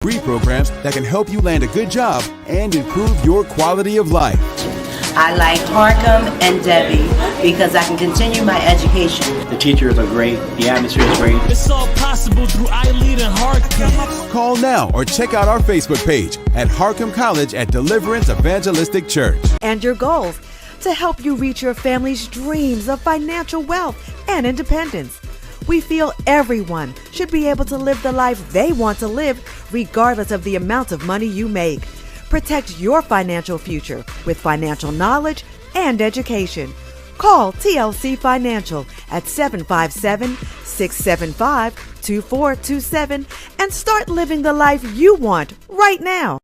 degree programs that can help you land a good job and improve your quality of life. I like Harcum and Debbie because I can continue my education. The teachers are great. The atmosphere is great. It's all possible through iLead and Harcum. Call now or check out our Facebook page at Harcum College at Deliverance Evangelistic Church. And your goals to help you reach your family's dreams of financial wealth and independence. We feel everyone should be able to live the life they want to live, regardless of the amount of money you make. Protect your financial future with financial knowledge and education. Call TLC Financial at 757-675-2427 and start living the life you want right now.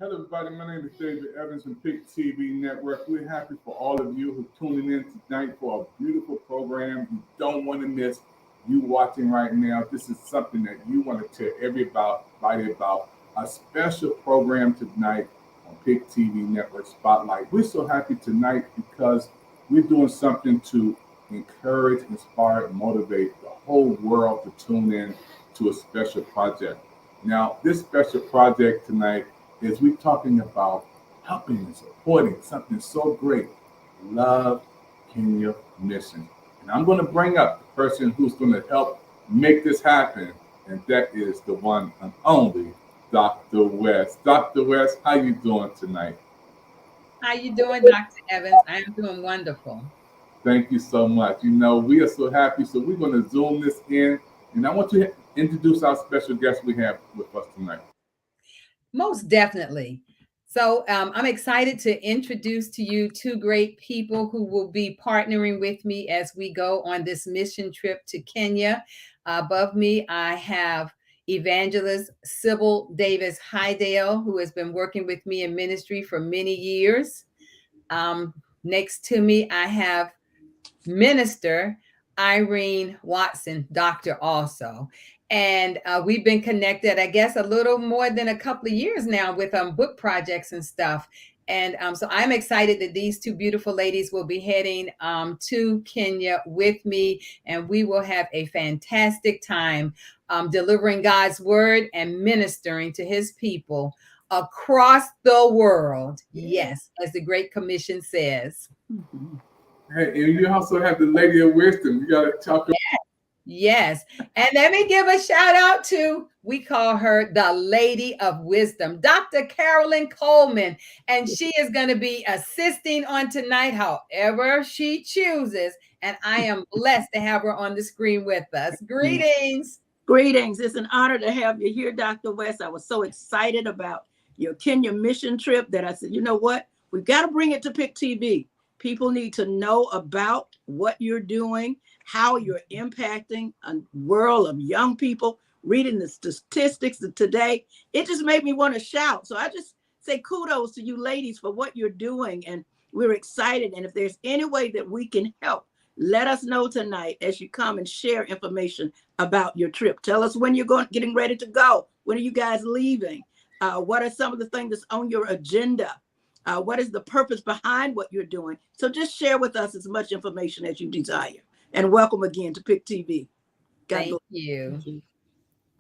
Hello, everybody. My name is David Evans from PIC TV Network. We're happy for all of you who are tuning in tonight for a beautiful program. You don't want to miss you watching right now. This is something that you want to tell everybody about. A special program tonight on PIC TV Network Spotlight. We're so happy tonight because we're doing something to encourage, inspire, and motivate the whole world to tune in to a special project. Now, this special project tonight is we're talking about helping and supporting something so great, Love Kenya Mission. And I'm going to bring up the person who's going to help make this happen, and that is the one and only Dr. West. Dr. West, how you doing tonight? How you doing, Dr. Evans? I am doing wonderful. Thank you so much. You know, we are so happy, so we're going to zoom this in, and I want to introduce our special guest we have with us tonight. Most definitely. So I'm excited to introduce to you two great people who will be partnering with me as we go on this mission trip to Kenya. Above me, I have Evangelist Sybil Davis Hydale, who has been working with me in ministry for many years. Next to me, I have Minister Irene Watson, doctor also. And we've been connected, I guess, a little more than a couple of years now with book projects and stuff. And so I'm excited that these two beautiful ladies will be heading to Kenya with me, and we will have a fantastic time delivering God's word and ministering to his people across the world. Yes, as the Great Commission says. Mm-hmm. Hey, and you also have the Lady of Wisdom. You got to talk about. Yes. And let me give a shout out to, we call her the Lady of Wisdom, Dr. Carolyn Coleman. And she is going to be assisting on tonight, however she chooses. And I am blessed to have her on the screen with us. Greetings. Greetings. It's an honor to have you here, Dr. West. I was so excited about your Kenya mission trip that I said, you know what? We've got to bring it to PIC TV. People need to know about what you're doing, how you're impacting a world of young people. Reading the statistics of today, it just made me want to shout. So I just say kudos to you ladies for what you're doing. And we're excited. And if there's any way that we can help, let us know tonight as you come and share information about your trip. Tell us when you're getting ready to go. When are you guys leaving? What are some of the things that's on your agenda? What is the purpose behind what you're doing? So just share with us as much information as you desire. And welcome again to Pick TV. Thank you.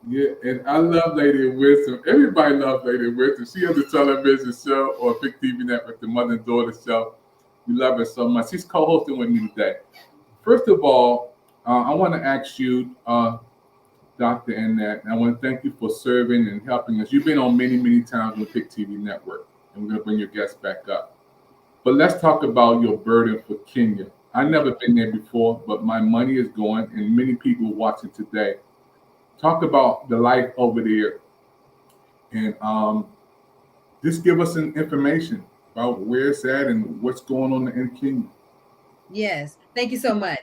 Yeah, and I love Lady of Wisdom. Everybody loves Lady of Wisdom. She has a television show or Pick TV Network, the mother and daughter show. We love her so much. She's co-hosting with me today. First of all, I want to ask you, Dr. Annette, and I want to thank you for serving and helping us. You've been on many, many times with Pick TV Network, and we're going to bring your guests back up. But let's talk about your burden for Kenya. I've never been there before, but my money is going, and many people watching today. Talk about the life over there, and just give us some information about where it's at and what's going on in Kenya. Yes, thank you so much.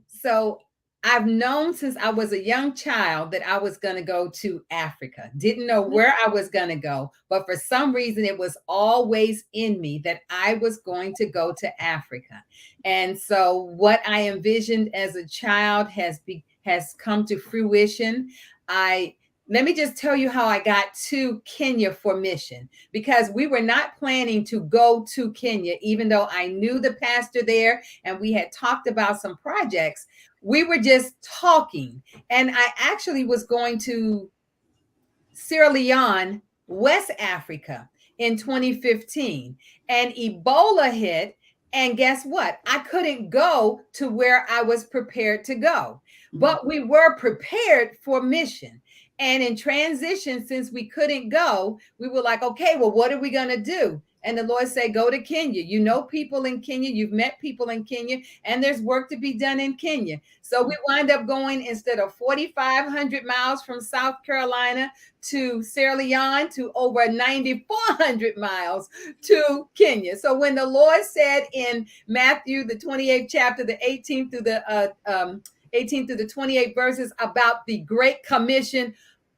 So I've known since I was a young child that I was going to go to Africa. Didn't know where I was going to go, but for some reason it was always in me that I was going to go to Africa. And so what I envisioned as a child has come to fruition. Let me just tell you how I got to Kenya for mission, because we were not planning to go to Kenya, even though I knew the pastor there and we had talked about some projects. We were just talking, and I actually was going to Sierra Leone, West Africa in 2015, and Ebola hit. And guess what? I couldn't go to where I was prepared to go, but we were prepared for mission. And in transition, since we couldn't go, we were like, okay, well, what are we going to do? And the Lord said, go to Kenya. You know people in Kenya. You've met people in Kenya, and there's work to be done in Kenya. So we wind up going, instead of 4,500 miles from South Carolina to Sierra Leone, to over 9,400 miles to Kenya. So when the Lord said in Matthew, the 28th chapter, the 18th through the 18th through the 28th verses about the Great Commission,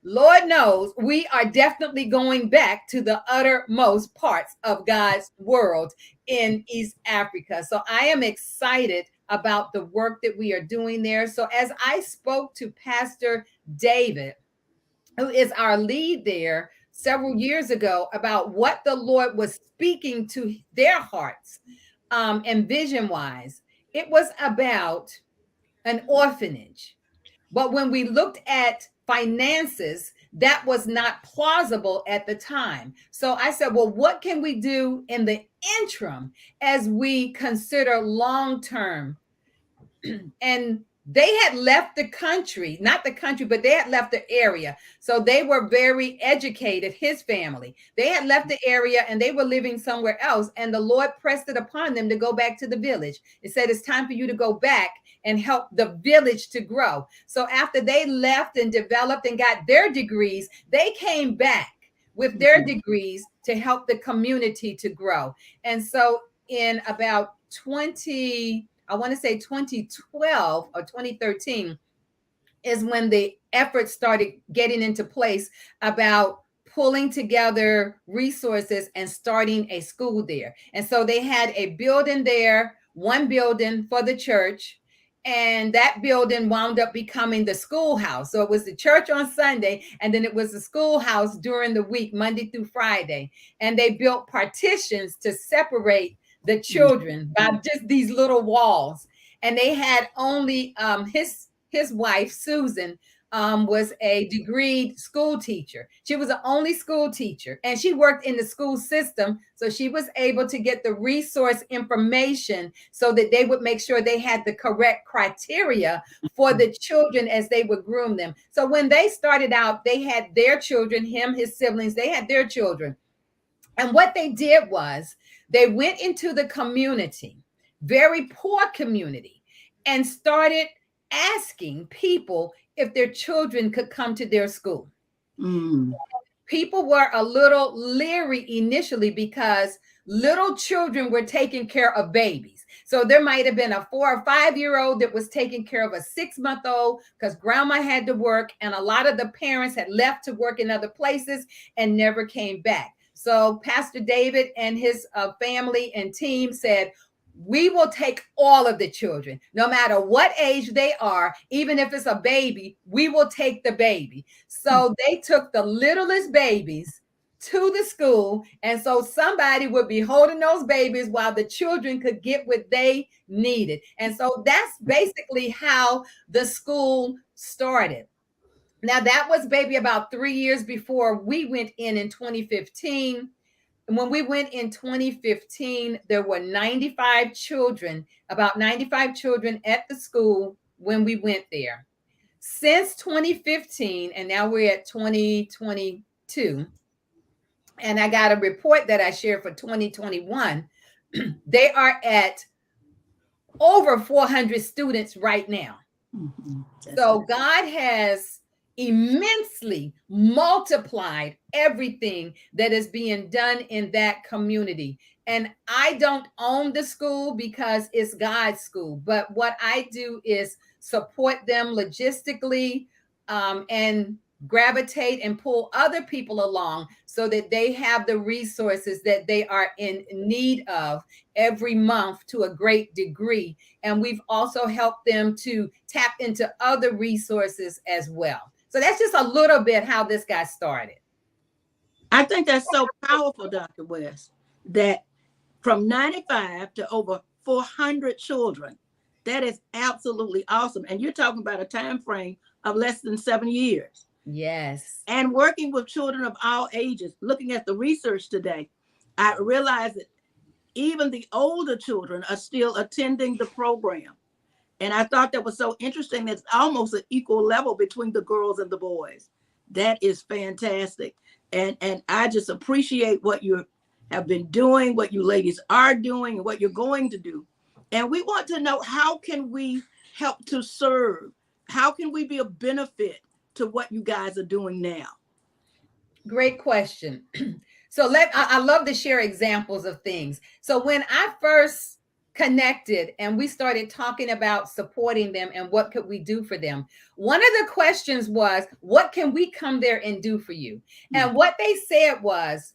Lord knows we are definitely going back to the uttermost parts of God's world in East Africa. So I am excited about the work that we are doing there. So as I spoke to Pastor David, who is our lead there, several years ago, about what the Lord was speaking to their hearts, and vision-wise, it was about an orphanage. But when we looked at finances, that was not plausible at the time. So I said, well, what can we do in the interim as we consider long-term? And they had left the country, not the country, but they had left the area. So they were very educated, his family. They had left the area and they were living somewhere else. And the Lord pressed it upon them to go back to the village. It said, it's time for you to go back and help the village to grow. So after they left and developed and got their degrees, they came back with their degrees to help the community to grow. And so in about 2012 or 2013 is when the effort started getting into place about pulling together resources and starting a school there. And so they had a building there, one building for the church, and that building wound up becoming the schoolhouse. So it was the church on Sunday, and then it was the schoolhouse during the week, Monday through Friday. And they built partitions to separate the children by just these little walls. And they had only his wife, Susan, was a degreed school teacher. She was the only school teacher, and she worked in the school system. So she was able to get the resource information so that they would make sure they had the correct criteria for the children as they would groom them. So when they started out, they had their children, him, his siblings, they had their children. And what they did was they went into the community, very poor community, and started asking people if their children could come to their school. People were a little leery initially because little children were taking care of babies. So there might have been a 4 or 5 year old that was taking care of a 6-month-old because grandma had to work, and a lot of the parents had left to work in other places and never came back. So Pastor David and his family and team said, we will take all of the children, no matter what age they are. Even if it's a baby, we will take the baby. So they took the littlest babies to the school. And so somebody would be holding those babies while the children could get what they needed. And so that's basically how the school started. Now, that was maybe about 3 years before we went in 2015. And when we went in 2015, there were 95 children, about 95 children at the school when we went there. Since 2015, and now we're at 2022, and I got a report that I shared for 2021, they are at over 400 students right now. So God has immensely multiplied everything that is being done in that community. And I don't own the school because it's God's school, but what I do is support them logistically, and gravitate and pull other people along so that they have the resources that they are in need of every month to a great degree. And we've also helped them to tap into other resources as well. So that's just a little bit how this got started. I think that's so powerful, Dr. West, that from 95 to over 400 children, that is absolutely awesome. And you're talking about a time frame of less than 7 years. Yes. And working with children of all ages, looking at the research today, I realized that even the older children are still attending the program. And I thought that was so interesting. It's almost an equal level between the girls and the boys. That is fantastic. And I just appreciate what you have been doing, what you ladies are doing, and what you're going to do. And we want to know, how can we help to serve? How can we be a benefit to what you guys are doing now? Great question. So I love to share examples of things. So when I first connected and we started talking about supporting them and what could we do for them, one of the questions was, what can we come there and do for you? And what they said was,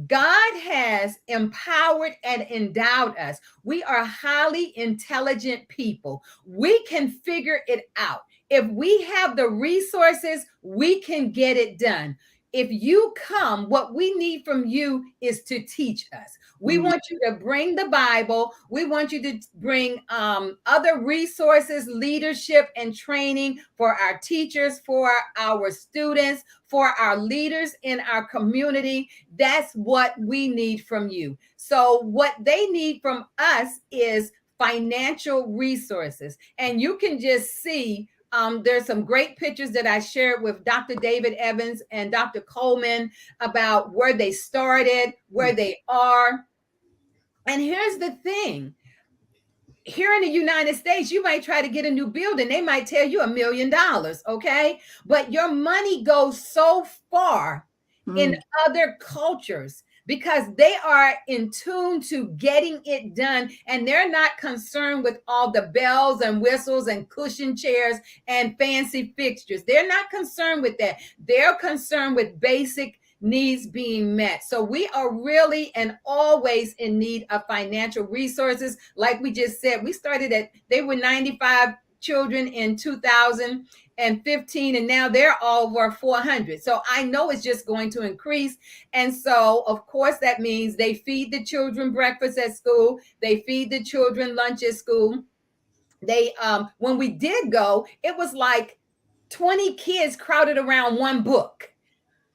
God has empowered and endowed us. We are highly intelligent people. We can figure it out. If we have the resources, we can get it done. If you come, what we need from you is to teach us. We want you to bring the Bible. We want you to bring other resources, leadership and training for our teachers, for our students, for our leaders in our community. That's what we need from you. So what they need from us is financial resources. And you can just see there's some great pictures that I shared with Dr. David Evans and Dr. Coleman about where they started, where they are. And here's the thing. Here in the United States, you might try to get a new building. They might tell you $1 million, okay? But your money goes so far in other cultures because they are in tune to getting it done, and they're not concerned with all the bells and whistles and cushion chairs and fancy fixtures. They're not concerned with that. They're concerned with basic needs being met. So we are really and always in need of financial resources. Like we just said, we started they were 95 children in 2015, and now they're over 400. So I know it's just going to increase. And so, of course, that means they feed the children breakfast at school. They feed the children lunch at school. They, when we did go, it was like 20 kids crowded around one book.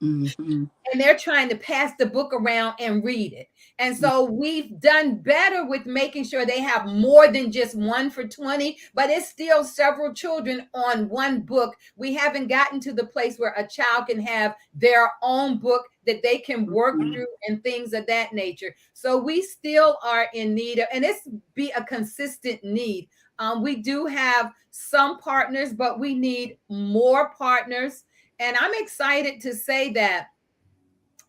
And they're trying to pass the book around and read it. And so we've done better with making sure they have more than just one for 20, but it's still several children on one book. We haven't gotten to the place where a child can have their own book that they can work through and things of that nature. So we still are in need of, and it's be a consistent need. We do have some partners, but we need more partners. And I'm excited to say that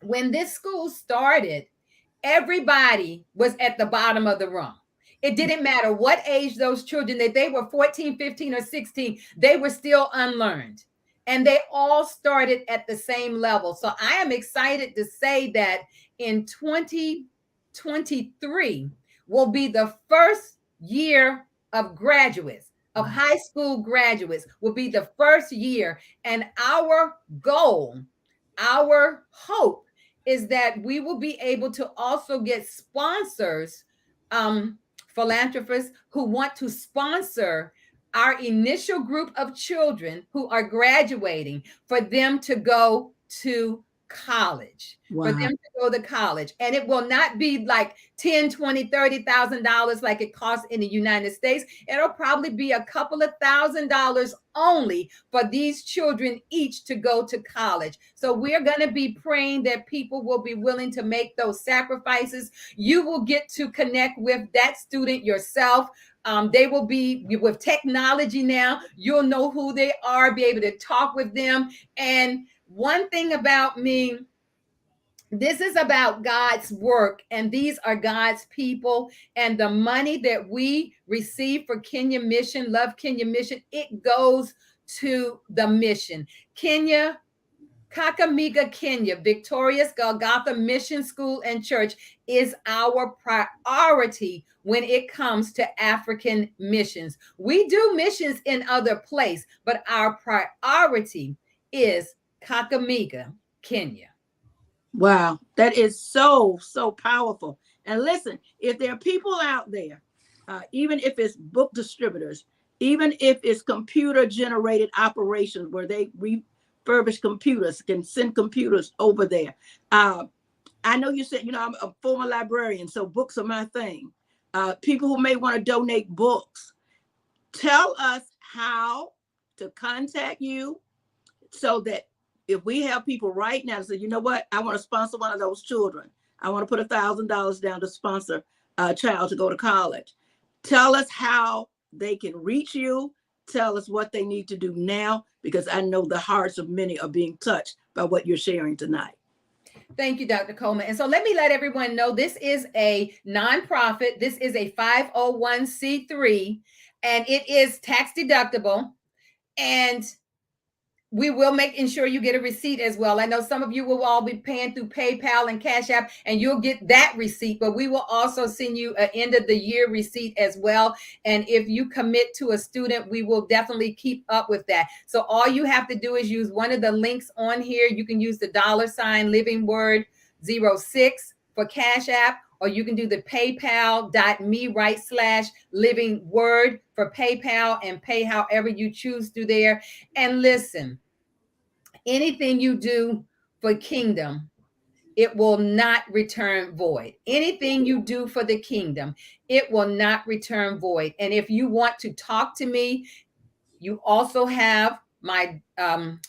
when this school started, everybody was at the bottom of the rung. It didn't matter what age those children, that they were 14, 15, or 16, they were still unlearned. And they all started at the same level. So I am excited to say that in 2023 will be the first year of graduates. Of high school graduates will be the first year. And our goal, our hope is that we will be able to also get sponsors, philanthropists who want to sponsor our initial group of children who are graduating, for them to go to college. Wow. For them to go to college. And it will not be like $10,000, $20,000, $30,000 like it costs in the United States. It'll probably be a couple of $1,000s only for these children each to go to college. So we're going to be praying that people will be willing to make those sacrifices. You will get to connect with that student yourself. They will be with technology now. You'll know who they are, be able to talk with them. And one thing about me, this is about God's work, and these are God's people. And the money that we receive for Kenya Mission, Love Kenya Mission, it goes to the mission. Kenya, Kakamega, Kenya, Victorious Golgotha Mission School and Church is our priority when it comes to African missions. We do missions in other places, but our priority is Kakamega, Kenya. Wow, that is so powerful. And listen, if there are people out there, even if it's book distributors, even if it's computer generated operations where they refurbish computers, can send computers over there. I know you said, I'm a former librarian, so books are my thing. People who may want to donate books, tell us how to contact you, so that if we have people right now to say, you know what, I want to sponsor one of those children. I want to put $1,000 down to sponsor a child to go to college. Tell us how they can reach you. Tell us what they need to do now, because I know the hearts of many are being touched by what you're sharing tonight. Thank you, Dr. Coleman. And so let me let everyone know, this is a nonprofit. This is a 501c3, and it is tax deductible. And we will make ensure you get a receipt as well. I know some of you will all be paying through PayPal and Cash App, and you'll get that receipt, but we will also send you an end of the year receipt as well. And if you commit to a student, we will definitely keep up with that. So all you have to do is use one of the links on here. You can use the $ Living Word 06 for Cash App, or you can do the paypal.me/Living Word for PayPal, and pay however you choose through there. And listen, anything you do for kingdom, it will not return void. Anything you do for the kingdom, it will not return void. And if you want to talk to me, you also have my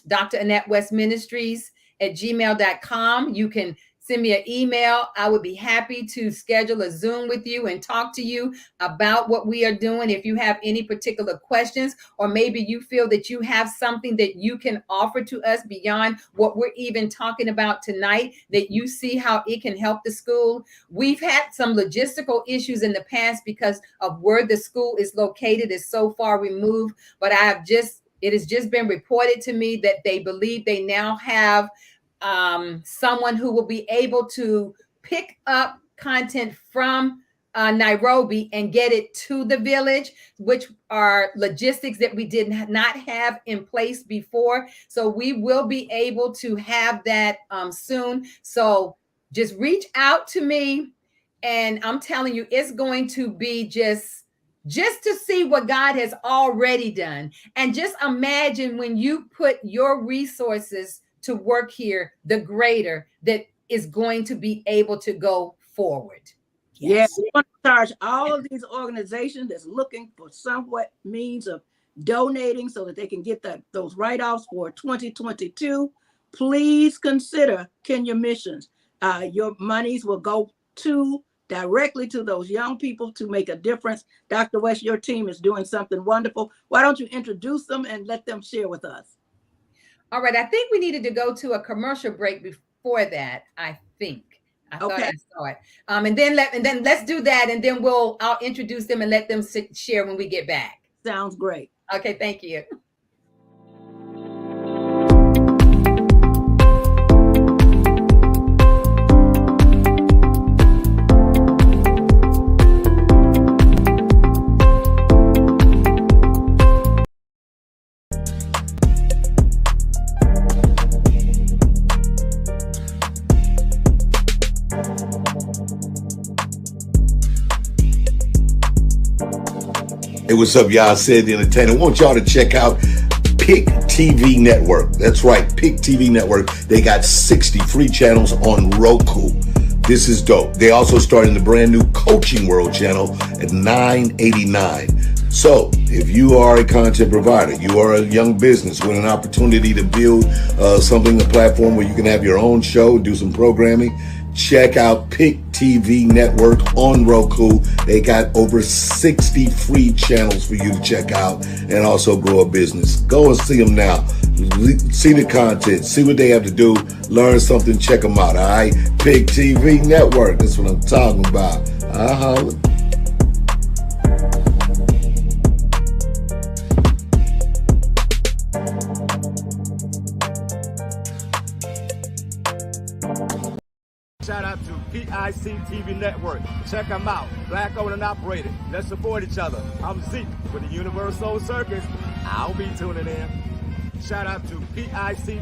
Dr. Annette West Ministries at gmail.com. You can send me an email. I would be happy to schedule a Zoom with you and talk to you about what we are doing. If you have any particular questions, or maybe you feel that you have something that you can offer to us beyond what we're even talking about tonight, that you see how it can help the school. We've had some logistical issues in the past because of where the school is located is so far removed, but it has just been reported to me that they believe they now have someone who will be able to pick up content from Nairobi and get it to the village, which are logistics that we did not have in place before. So we will be able to have that soon. So just reach out to me, and I'm telling you, it's going to be just to see what God has already done. And just imagine when you put your resources to work here, the greater that is going to be able to go forward. Yes, we want to charge all of these organizations that's looking for somewhat means of donating so that they can get those write-offs for 2022. Please consider Kenya Missions. Your monies will go directly to those young people to make a difference. Dr. West, your team is doing something wonderful. Why don't you introduce them and let them share with us? All right. I think we needed to go to a commercial break before that. I thought I saw it. And then let's do that, and then I'll introduce them and let them share when we get back. Sounds great. Okay. Thank you. Hey, what's up, y'all? Sid the Entertainer. I want y'all to check out Pick TV Network. That's right, Pick TV Network. They got 60 free channels on Roku. This is dope. They also started the brand new Coaching World channel at $9.89. So if you are a content provider, you are a young business with an opportunity to build a platform where you can have your own show, do some programming, check out Pick TV Network on Roku. They got over 60 free channels for you to check out and also grow a business. Go and see them now. See the content, see what they have to do, learn something, check them out, all right? Pick TV Network, that's what I'm talking about. Shout out to PIC TV Network. Check them out. Black owned and operated. Let's support each other. I'm Zeke with the Universal Circus. I'll be tuning in. Shout out to PIC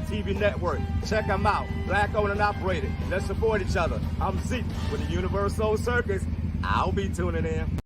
TV Network. Check them out. Black owned and operated. Let's support each other. I'm Zeke with the Universal Circus. I'll be tuning in.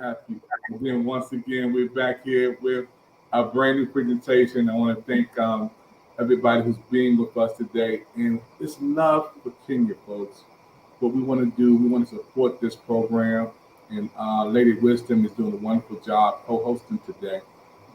Happy. Again, once again, we're back here with a brand new presentation. I want to thank everybody who's being with us today. And it's love for Kenya, folks. What we want to do, we want to support this program. And Lady Wisdom is doing a wonderful job co-hosting today.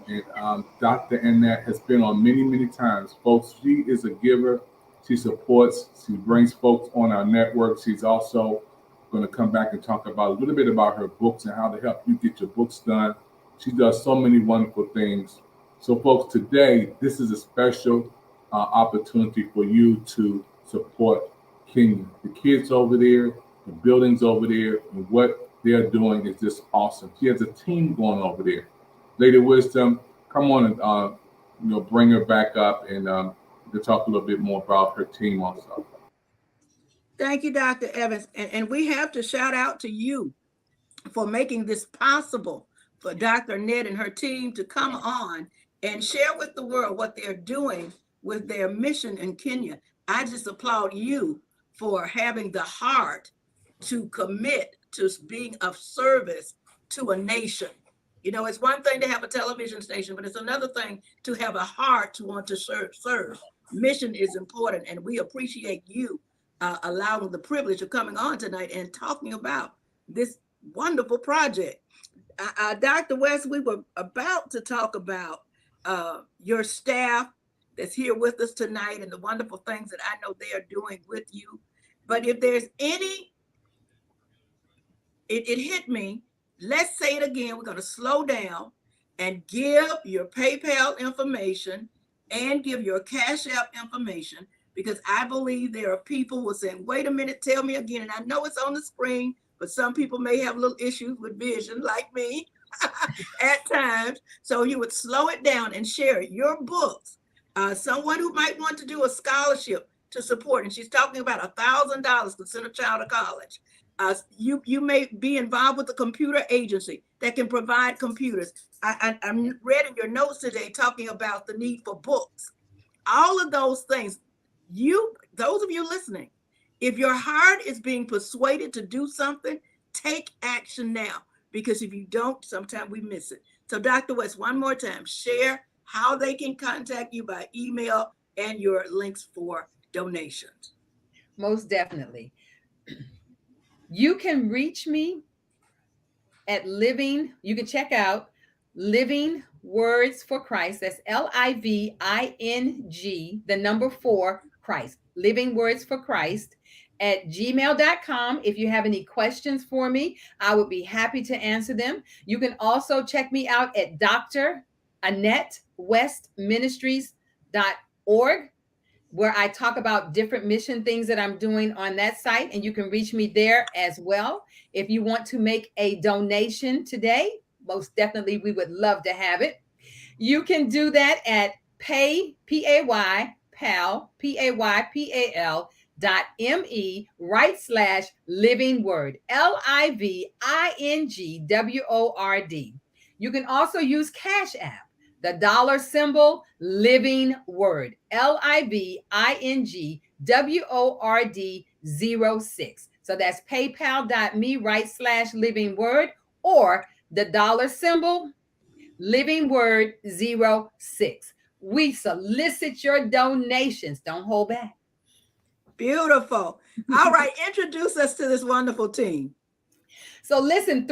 And Dr. Annette has been on many, many times. Folks, she is a giver. She supports. She brings folks on our network. She's also going to come back and talk about a little bit about her books and how to help you get your books done. She does so many wonderful things. So, folks, today, this is a special opportunity for you to support Kenya. The kids over there, the buildings over there, and what they're doing is just awesome. She has a team going over there. Lady Wisdom, come on and bring her back up and to talk a little bit more about her team also. Thank you, Dr. Evans. And we have to shout out to you for making this possible for Dr. Annette and her team to come on and share with the world what they're doing with their mission in Kenya. I just applaud you for having the heart to commit to being of service to a nation. You know, it's one thing to have a television station, but it's another thing to have a heart to want to serve. Mission is important, and we appreciate you allowing the privilege of coming on tonight and talking about this wonderful project. Dr. West, we were about to talk about your staff that's here with us tonight and the wonderful things that I know they are doing with you. But if there's any, it hit me. Let's say it again. We're going to slow down and give your PayPal information and give your Cash App information, because I believe there are people who are saying, wait a minute, tell me again. And I know it's on the screen, but some people may have little issues with vision like me at times. So you would slow it down and share your books. Someone who might want to do a scholarship to support, and she's talking about $1,000 to send a child to college. You may be involved with a computer agency that can provide computers. I read in your notes today talking about the need for books. All of those things. Those of you listening, if your heart is being persuaded to do something, take action now, because if you don't, sometimes we miss it. So Dr. West, one more time, share how they can contact you by email and your links for donations. Most definitely. You can reach me at you can check out Living Words for Christ. That's LIVING, the number 4, Christ. Living Words for Christ at gmail.com. If you have any questions for me, I would be happy to answer them. You can also check me out at Dr. AnnetteWestMinistries.org, where I talk about different mission things that I'm doing on that site. And you can reach me there as well. If you want to make a donation today, most definitely we would love to have it. You can do that at paypal.me/living word, LIVINGWORD. You can also use Cash App, the dollar symbol Living Word, LIVINGWORD 06. So that's paypal.me/living word, or the dollar symbol Living Word 06. We solicit your donations. Don't hold back. Beautiful. All right, introduce us to this wonderful team. So listen,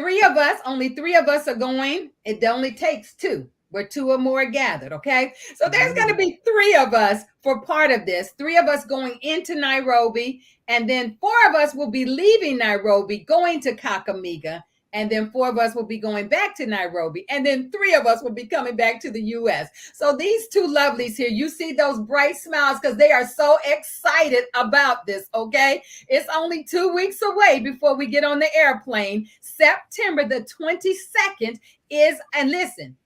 only three of us are going. It only takes two, where two or more gathered, okay? So there's going to be three of us for part of this. Three of us going into Nairobi, and then four of us will be leaving Nairobi, going to Kakamega, and then four of us will be going back to Nairobi, and then three of us will be coming back to the U.S. So these two lovelies here, you see those bright smiles because they are so excited about this, okay? It's only 2 weeks away before we get on the airplane. September the 22nd is, and listen,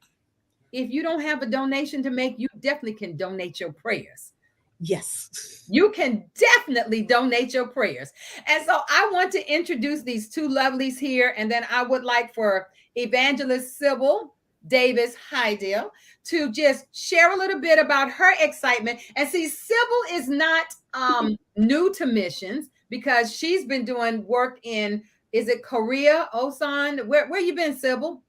if you don't have a donation to make, you definitely can donate your prayers. Yes. You can definitely donate your prayers. And so I want to introduce these two lovelies here. And then I would like for Evangelist Sybil Davis Hydell to just share a little bit about her excitement. And see, Sybil is not new to missions, because she's been doing work in, is it Korea, Osan? Where you been, Sybil?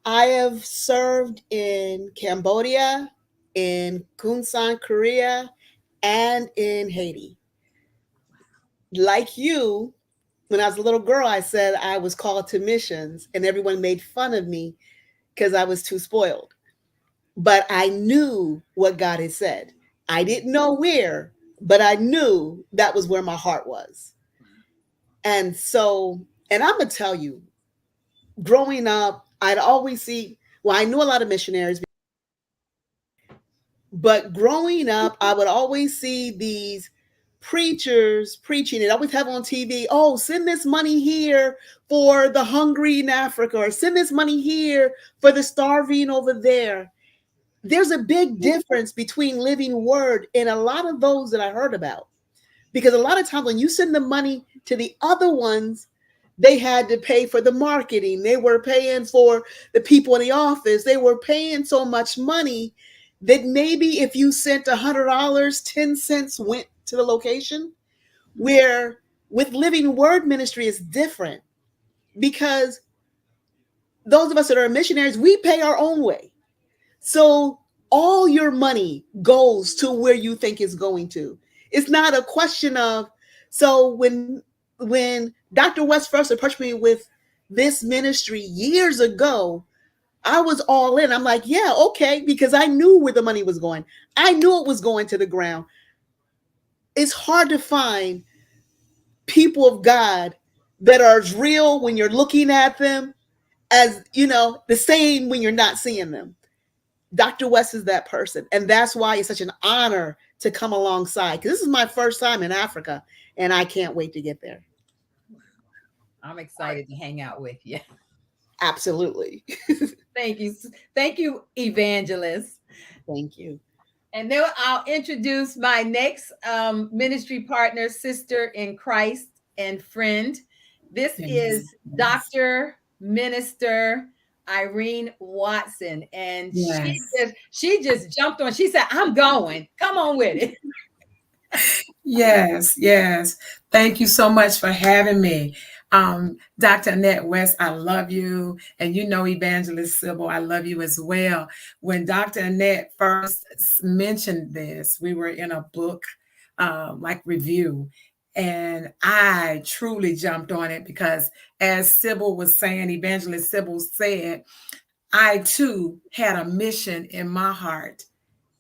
I have served in Cambodia, in Kunsan, Korea, and in Haiti. Like you, when I was a little girl, I said I was called to missions, and everyone made fun of me because I was too spoiled. But I knew what God had said. I didn't know where, but I knew that was where my heart was. And so, and I'm going to tell you, growing up, I'd always see, well, I knew a lot of missionaries, but growing up, I would always see these preachers preaching. It always have on TV, oh, send this money here for the hungry in Africa, or send this money here for the starving over there. There's a big difference between Living Word and a lot of those that I heard about. Because a lot of times when you send the money to the other ones, they had to pay for the marketing. They were paying for the people in the office. They were paying so much money that maybe if you sent $100, 10 cents went to the location. Where with Living Word Ministry is different, because those of us that are missionaries, we pay our own way. So all your money goes to where you think it's going to. It's not a question of, so when Dr. West first approached me with this ministry years ago, I was all in. I'm like, yeah, okay, because I knew where the money was going. I knew it was going to the ground. It's hard to find people of God that are as real when you're looking at them as, you know, the same when you're not seeing them. Dr. West is that person. And that's why it's such an honor to come alongside, because this is my first time in Africa, and I can't wait to get there. I'm excited to hang out with you. Absolutely. Thank you. Thank you, Evangelist. Thank you. And then I'll introduce my next ministry partner, sister in Christ and friend. This is Dr. Minister Irene Watson. And she just jumped on. She said, I'm going. Come on with it. Yes. Thank you so much for having me. Dr. Annette West, I love you. And you know, Evangelist Sybil, I love you as well. When Dr. Annette first mentioned this, we were in a book review, and I truly jumped on it because, as Sybil was saying, Evangelist Sybil said, I too had a mission in my heart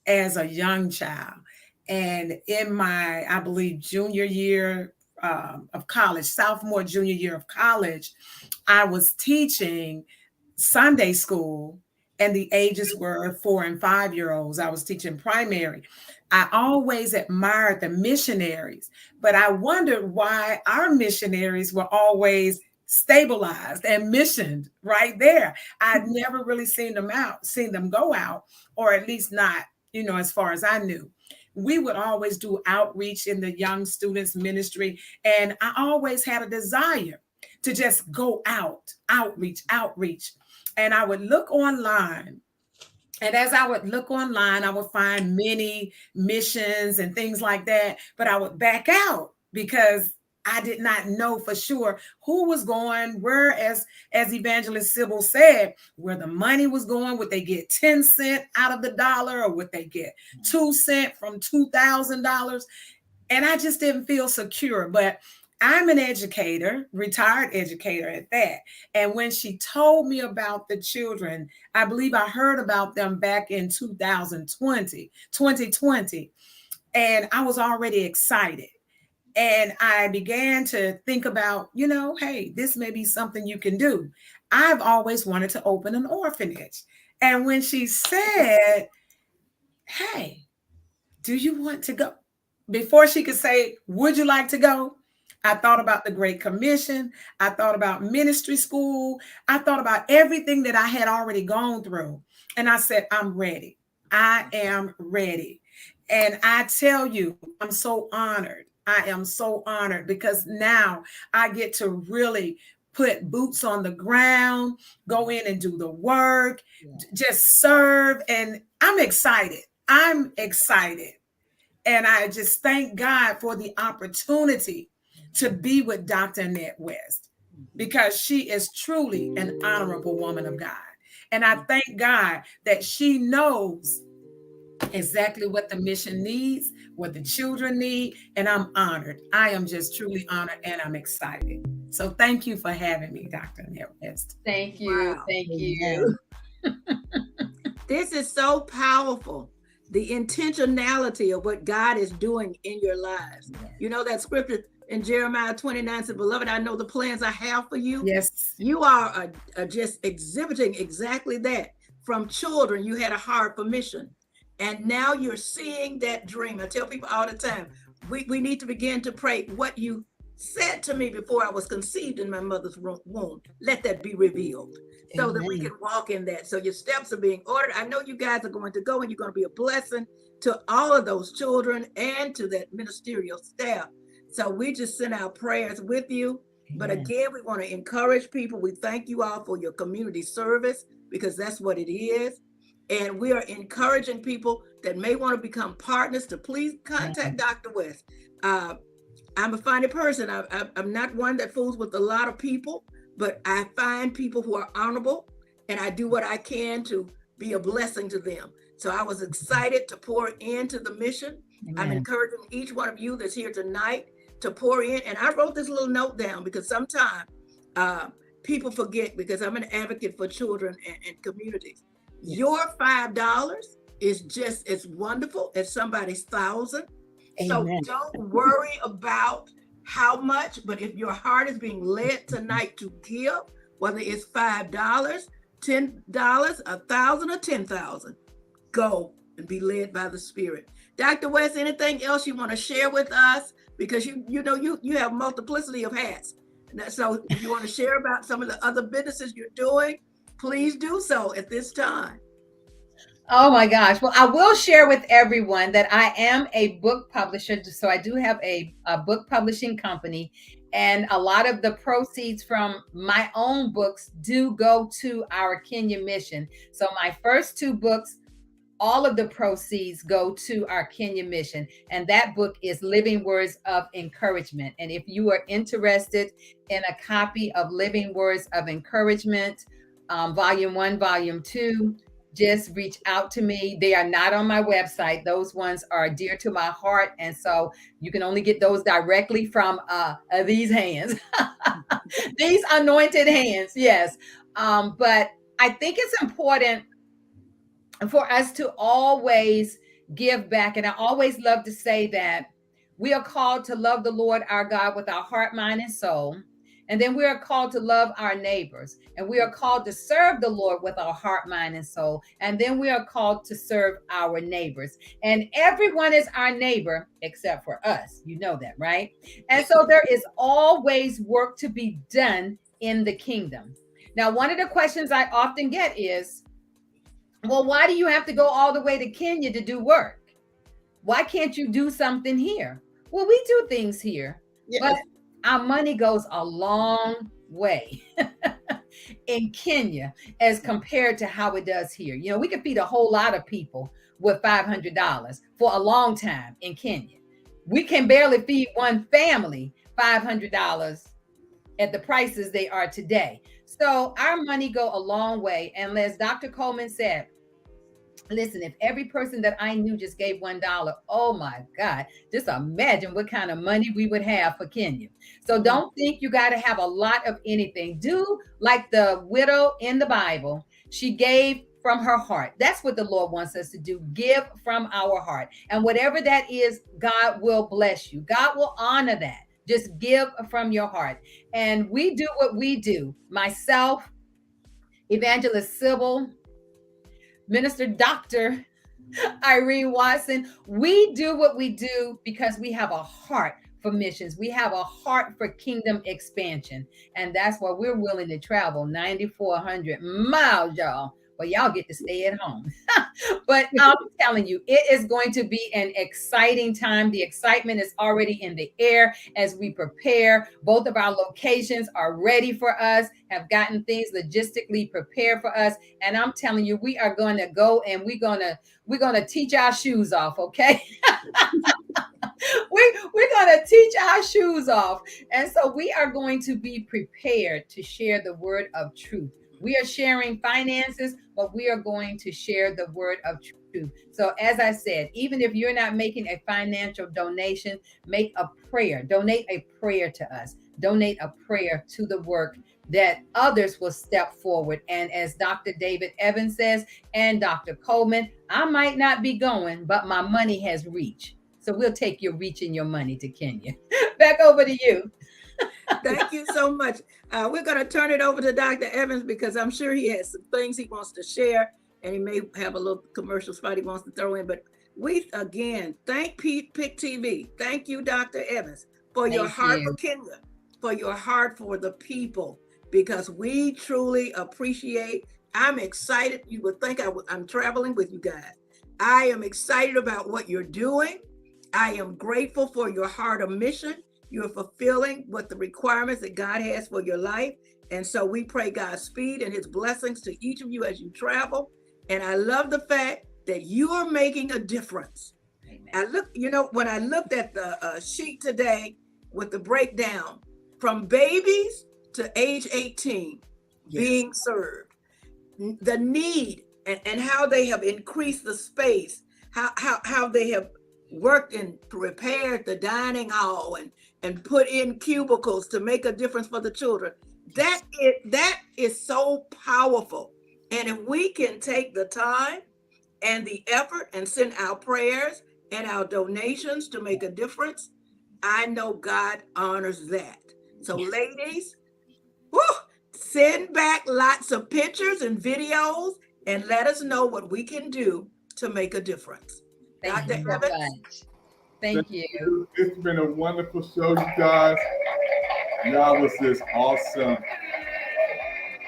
as a young child. And in my, I believe, junior year of college, sophomore, junior year of college, I was teaching Sunday school and the ages were 4 and 5 year olds. I was teaching primary. I always admired the missionaries, but I wondered why our missionaries were always stabilized and missioned right there. I'd never really seen them go out, or at least not, as far as I knew. We would always do outreach in the young students ministry. And I always had a desire to just go out, outreach. And I would look online. And as I would look online, I would find many missions and things like that, but I would back out because I did not know for sure who was going where, as Evangelist Sybil said, where the money was going. Would they get 10 cents out of the dollar, or would they get 2 cents from $2,000? And I just didn't feel secure. But I'm an educator, retired educator at that. And when she told me about the children, I believe I heard about them back in 2020. And I was already excited. And I began to think about, hey, this may be something you can do. I've always wanted to open an orphanage. And when she said, hey, do you want to go? Before she could say, would you like to go? I thought about the Great Commission. I thought about ministry school. I thought about everything that I had already gone through. And I said, I'm ready. I am ready. And I tell you, I'm so honored. I am so honored because now I get to really put boots on the ground, go in and do the work, just serve. And I'm excited. And I just thank God for the opportunity to be with Dr. Annette West, because she is truly an honorable woman of God. And I thank God that she knows exactly what the mission needs, what the children need, and I'm honored. I am just truly honored, and I'm excited. So thank you for having me, Dr. Annette West. Thank you. Wow. Thank you. This is so powerful. The intentionality of what God is doing in your lives. You know that scripture in Jeremiah 29 said, beloved, I know the plans I have for you. Yes. You are just exhibiting exactly that. From children, you had a heart for mission. And now you're seeing that dream. I tell people all the time, we need to begin to pray. What you said to me before I was conceived in my mother's womb, let that be revealed. So Amen. That we can walk in that. So your steps are being ordered. I know you guys are going to go, and you're going to be a blessing to all of those children and to that ministerial staff. So we just send our prayers with you. Amen. But again, we want to encourage people. We thank you all for your community service, because that's what it is. And we are encouraging people that may want to become partners to please contact Dr. West. I'm a funny person. I'm not one that fools with a lot of people, but I find people who are honorable, and I do what I can to be a blessing to them. So I was excited to pour into the mission. Amen. I'm encouraging each one of you that's here tonight to pour in. And I wrote this little note down because sometimes people forget, because I'm an advocate for children and communities. Yes. Your $5 is just as wonderful as somebody's $1,000. So don't worry about how much, but if your heart is being led tonight to give, whether it's $5, $10, $1,000, or $10,000, go and be led by the Spirit. Dr. West, anything else you want to share with us? Because you have multiplicity of hats. So if you want to share about some of the other businesses you're doing, please do so at this time. Oh my gosh. Well, I will share with everyone that I am a book publisher. So I do have a book publishing company, and a lot of the proceeds from my own books do go to our Kenya mission. So my first 2 books, all of the proceeds go to our Kenya mission. And that book is Living Words of Encouragement. And if you are interested in a copy of Living Words of Encouragement, Volume 1, Volume 2, just reach out to me. They are not on my website. Those ones are dear to my heart. And so you can only get those directly from these hands, these anointed hands. Yes. But I think it's important for us to always give back. And I always love to say that we are called to love the Lord our God with our heart, mind, and soul. And then we are called to love our neighbors. And we are called to serve the Lord with our heart, mind, and soul. And then we are called to serve our neighbors. And everyone is our neighbor except for us. You know that, right? And so there is always work to be done in the kingdom. Now, one of the questions I often get is, well, why do you have to go all the way to Kenya to do work? Why can't you do something here? Well, we do things here, but our money goes a long way in Kenya as compared to how it does here. You know, we can feed a whole lot of people with $500 for a long time in Kenya. We can barely feed one family $500 at the prices they are today. So our money go a long way. And as Dr. Coleman said, listen, if every person that I knew just gave $1, oh my God, just imagine what kind of money we would have for Kenya. So don't think you got to have a lot of anything. Do like the widow in the Bible. She gave from her heart. That's what the Lord wants us to do. Give from our heart. And whatever that is, God will bless you. God will honor that. Just give from your heart. And we do what we do. Myself, Evangelist Sybil, Minister Dr. Irene Watson, we do what we do because we have a heart for missions. We have a heart for kingdom expansion. And that's why we're willing to travel 9,400 miles, y'all. Well, y'all get to stay at home. But I'm telling you, it is going to be an exciting time. The excitement is already in the air as we prepare. Both of our locations are ready for us, have gotten things logistically prepared for us. And I'm telling you, we are going to go and we're going to teach our shoes off, okay? We're going to teach our shoes off. And so we are going to be prepared to share the word of truth. We are sharing finances, but we are going to share the word of truth. So as I said, even if you're not making a financial donation, make a prayer. Donate a prayer to us. Donate a prayer to the work that others will step forward. And as Dr. David Evans says, and Dr. Coleman, I might not be going, but my money has reach. So we'll take your reach and your money to Kenya. Back over to you. Thank you so much. We're going to turn it over to Dr. Evans because I'm sure he has some things he wants to share, and he may have a little commercial spot he wants to throw in. But we, again, thank PIC TV. Thank you, Dr. Evans, for your heart for Kenya, for your heart for the people, because we truly appreciate. I'm excited. You would think I'm traveling with you guys. I am excited about what you're doing. I am grateful for your heart of mission. You're fulfilling what the requirements that God has for your life. And so we pray God's speed and his blessings to each of you as you travel. And I love the fact that you are making a difference. Amen. When I looked at the sheet today with the breakdown from babies to age 18 being served, the need and how they have increased the space, how they have worked and prepared the dining hall and put in cubicles to make a difference for the children. That is so powerful. And if we can take the time and the effort and send our prayers and our donations to make a difference, I know God honors that. So ladies, send back lots of pictures and videos and let us know what we can do to make a difference. Thank you so much. Thank you. It's been a wonderful show, you guys. Y'all was just awesome.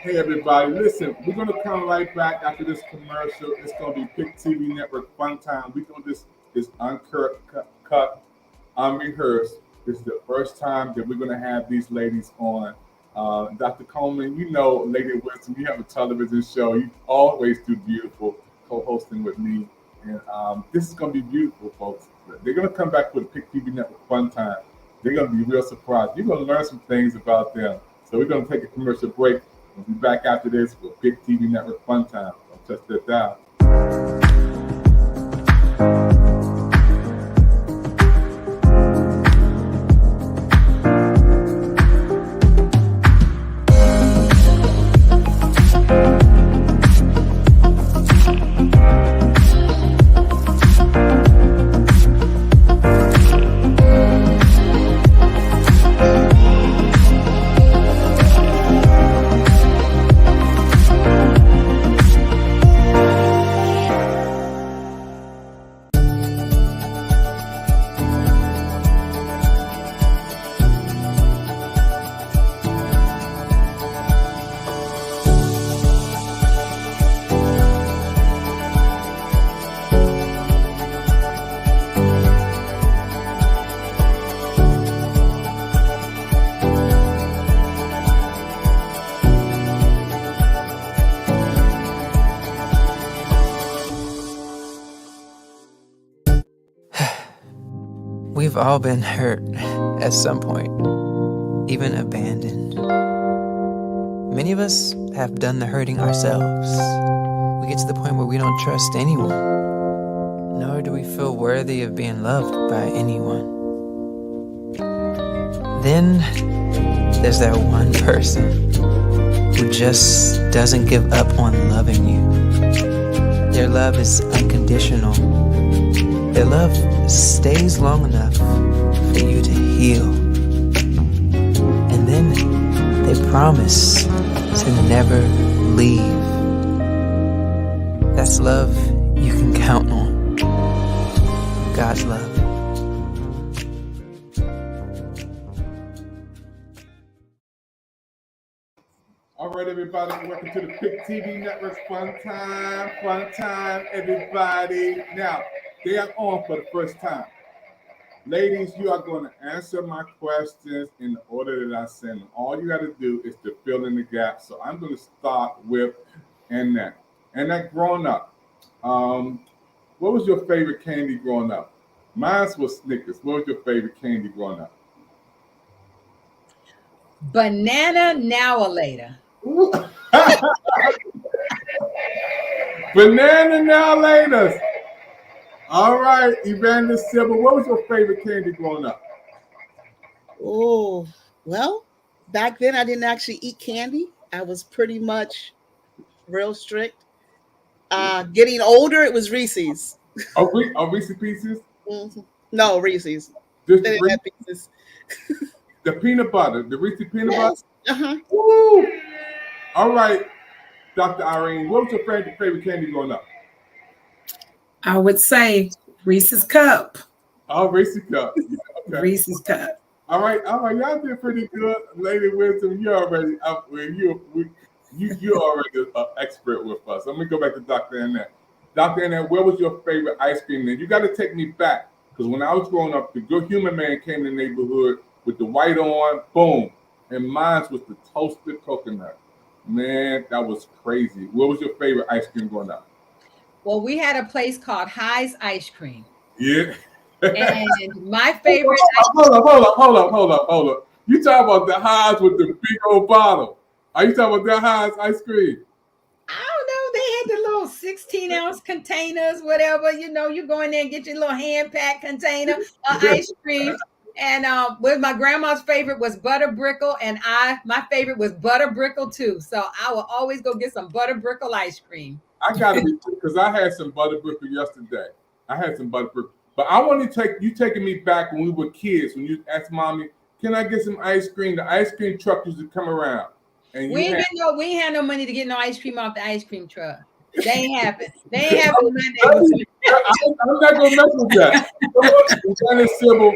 Hey, everybody. Listen, we're going to come right back after this commercial. It's going to be PIC TV Network Fun Time. We're going to do this uncut, unrehearsed. This is the first time that we're going to have these ladies on. Dr. Coleman, you know, Lady of Wisdom, you have a television show. You always do beautiful co-hosting with me. And this is going to be beautiful, folks. They're going to come back with PIC TV Network Fun Time. They're going to be real surprised. You're going to learn some things about them. So we're going to take a commercial break. We'll be back after this with PIC TV Network Fun Time. Don't touch that dial. We've all been hurt at some point, even abandoned. Many of us have done the hurting ourselves. We get to the point where we don't trust anyone, nor do we feel worthy of being loved by anyone. Then there's that one person who just doesn't give up on loving you. Their love is unconditional. Their love stays long enough for you to heal. And then they promise to never leave. That's love you can count on. God's love. All right, everybody, welcome to the PIC TV Network's fun time, everybody. Now, they are on for the first time. Ladies, you are going to answer my questions in the order that I send them. All you got to do is to fill in the gaps. So I'm going to start with Annette. Annette, growing up, what was your favorite candy growing up? Mine was Snickers. What was your favorite candy growing up? Banana now or later. Banana now later. All right, Evangelist Sybil, what was your favorite candy growing up? Oh, well, back then I didn't actually eat candy. I was pretty much real strict. Getting older, it was Reese's. Reese's Pieces? Mm-hmm. No, Reese's. Just they didn't have Pieces. The peanut butter, the Reese's peanut butter? Uh-huh. Woo! All right, Dr. Irene, what was your favorite candy growing up? I would say Reese's Cup. Oh, Reese's Cup. Yeah, okay. Reese's Cup. All right. Y'all did pretty good, Lady Wisdom. You're already up. You're already an expert with us. Let me go back to Dr. Annette. Dr. Annette, where was your favorite ice cream? And you got to take me back, because when I was growing up, the Good Human Man came in the neighborhood with the white on, boom, and mine was the toasted coconut. Man, that was crazy. What was your favorite ice cream growing up? Well, we had a place called High's Ice Cream. Yeah. And my favorite. Hold up. You talking about the Highs with the big old bottle? Are you talking about that Highs ice cream? I don't know. They had the little 16-ounce containers, whatever. You know, you go in there and get your little hand-packed container of ice cream. And with my grandma's favorite was butter brickle, and my favorite was butter brickle too. So I will always go get some butter brickle ice cream. I gotta be, because I had some butter brickle yesterday. I had some butter brickle, but I want to taking me back when we were kids. When you asked mommy, "Can I get some ice cream?" The ice cream truck used to come around, and we ain't had no money to get no ice cream off the ice cream truck. They ain't happen. They ain't happen. I'm not gonna mess with that. Sybil,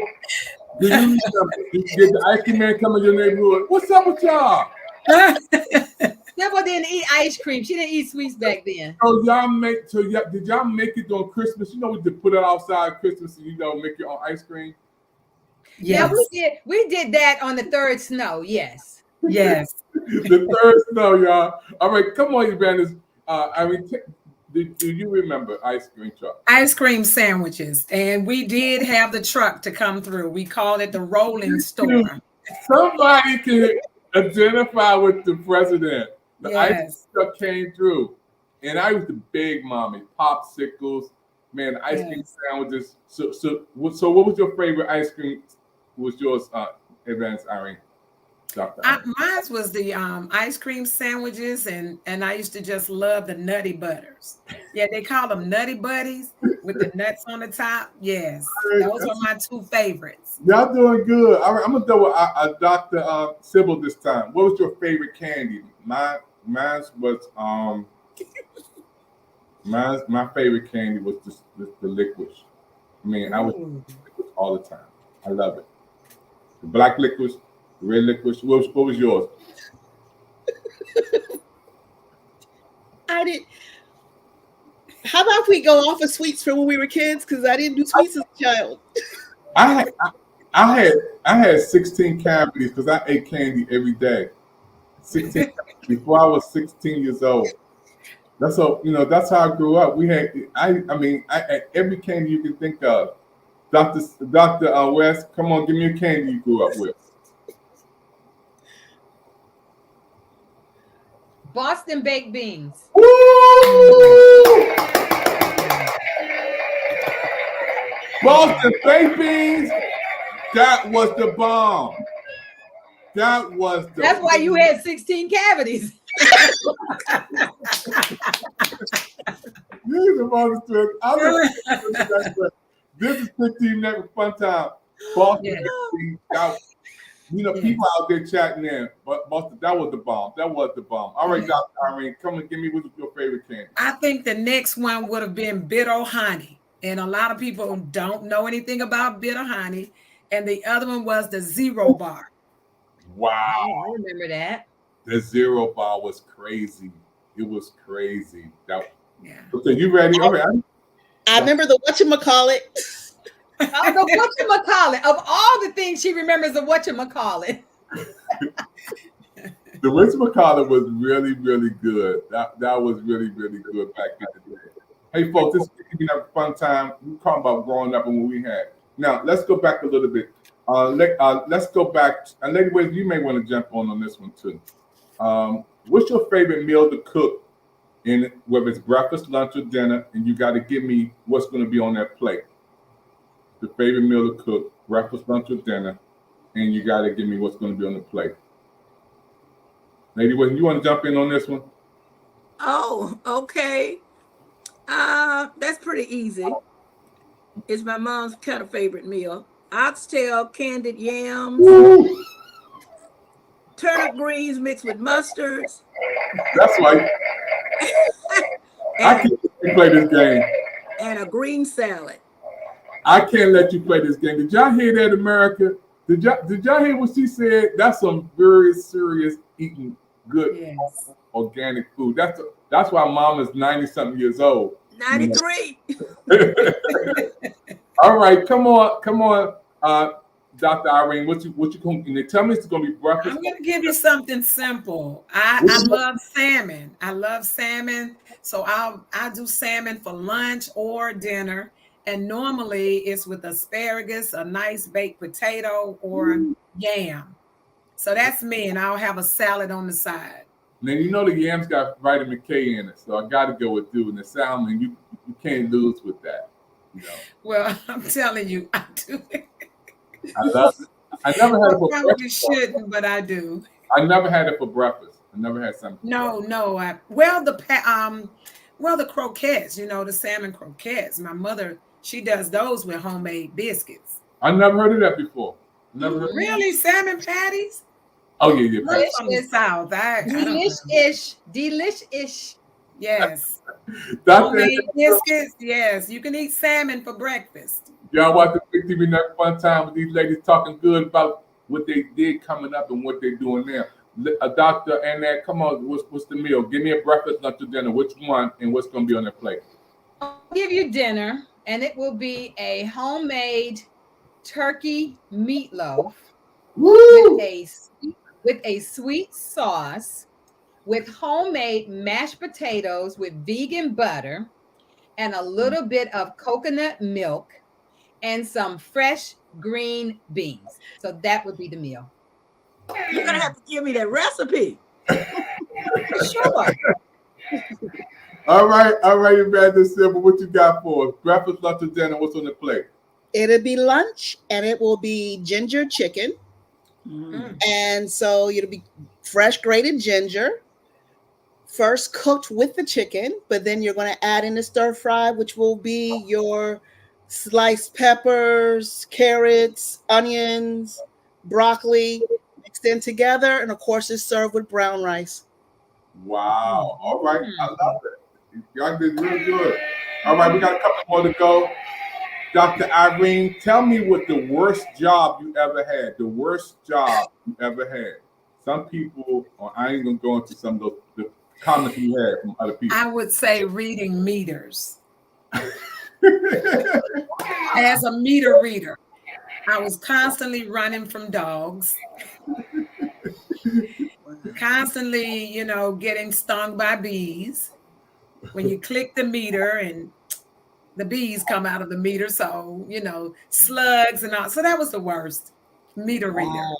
did the ice cream man come in your neighborhood? What's up with y'all? Sybil didn't eat ice cream. She didn't eat sweets back then. So did y'all make it during Christmas? You know, we did put it outside Christmas and make your own ice cream. Yes. Yeah, we did that on the third snow. Yes. Yes. The third snow, y'all. All right, come on, Evangelist. Do you remember ice cream truck? Ice cream sandwiches, and we did have the truck to come through. We called it the rolling store. Somebody can identify with the president. The ice cream truck came through, and I used to beg mommy popsicles, man, ice cream sandwiches. So what was your favorite ice cream? Was yours, Evangelist Irene? Mine was the ice cream sandwiches, and I used to just love the Nutty Butters. Yeah, they call them Nutty Buddies with the nuts on the top. Yes, those were my two favorites. Y'all doing good. All right, I'm gonna go with Dr. Sybil this time. What was your favorite candy? Mine was my favorite candy was the licorice. I mean, I was licorice all the time. I love it. The black licorice. Red licorice. What was yours? I did. How about we go off of sweets from when we were kids? Because I didn't do sweets as a child. I had 16 cavities because I ate candy every day. 16 before I was 16 years old. That's how I grew up. We had I had every candy you can think of. Dr. West, come on, give me a candy you grew up with. Boston baked beans. Woo! Boston baked beans. That was the bomb. That was the. That's why you had 16 cavities. This is 15 Network Fun Time. Boston, people out there chatting in, but Boston, that was the bomb. That was the bomb. All right, Dr. Irene, come and give me what's your favorite candy. I think the next one would have been bitter honey, and a lot of people don't know anything about bitter honey. And the other one was the Zero Bar. Wow, I remember that. The Zero Bar was crazy. It was crazy. Okay, you ready? All right. I remember the whatchamacallit. The whatchamacallit. Of all the things she remembers of whatchamacallit. The whatchamacallit was really, really good. That was really, really good back in the day. Hey, folks, this is a fun time. We're talking about growing up and what we had. Now, let's go back a little bit. Let's go back. And Lady Wade, you may want to jump on this one too. What's your favorite meal to cook? Whether it's breakfast, lunch, or dinner, and you got to give me what's going to be on that plate. The favorite meal to cook, breakfast, lunch, or dinner, and you got to give me what's going to be on the plate. Lady Wade, you want to jump in on this one? Oh, okay. That's pretty easy. It's my mom's kind of favorite meal. Oxtail, candied yams, turnip greens mixed with mustards. That's right. I can't let you play this game. And a green salad. I can't let you play this game. Did y'all hear that, America? Did y'all hear what she said? That's some very serious eating good organic food. That's why Mom is 90-something years old. 93. All right, come on, Dr. Irene. What you going to tell me? It's going to be breakfast. I'm going to give you something simple. I love salmon. I love salmon, so I'll do salmon for lunch or dinner. And normally it's with asparagus, a nice baked potato, or yam. So that's me, and I'll have a salad on the side. Now, you know the yams got vitamin K in it, so I got to go with you. And the salmon, you can't lose with that. You know? Well, I'm telling you, I do. I love it. I never had it for probably breakfast. Shouldn't, but I do. I never had it for breakfast. I never had something. No. The croquettes, the salmon croquettes. My mother, she does those with homemade biscuits. I never heard of that before. Never heard really? Salmon patties? Oh, yeah. That's from the South. Delish-ish. Yes. Homemade biscuits. Yes. You can eat salmon for breakfast. Y'all watch the Big TV Network Fun Time with these ladies talking good about what they did coming up and what they're doing now. Dr. Annette, come on, what's the meal? Give me a breakfast, lunch, or dinner. Which one and what's going to be on that plate? I'll give you dinner, and it will be a homemade turkey meatloaf with a sweet sauce, with homemade mashed potatoes with vegan butter, and a little bit of coconut milk, and some fresh green beans. So that would be the meal. You're gonna have to give me that recipe. Sure. All right, Evangelist Silver, what you got for us? Breakfast, lunch, or dinner? What's on the plate? It'll be lunch, and it will be ginger chicken. And so it'll be fresh grated ginger, first cooked with the chicken, but then you're going to add in the stir fry, which will be your sliced peppers, carrots, onions, broccoli, mixed in together, and of course it's served with brown rice. Wow. All right. I love it. Y'all did real good. All right, we got a couple more to go. Dr. Irene, tell me what the worst job you ever had. The worst job you ever had. Some people, I ain't going to go into some of the comments you had from other people. I would say reading meters. As a meter reader, I was constantly running from dogs. Constantly, getting stung by bees. When you click the meter and the bees come out of the meter. So, slugs and all. So that was the worst meter reader.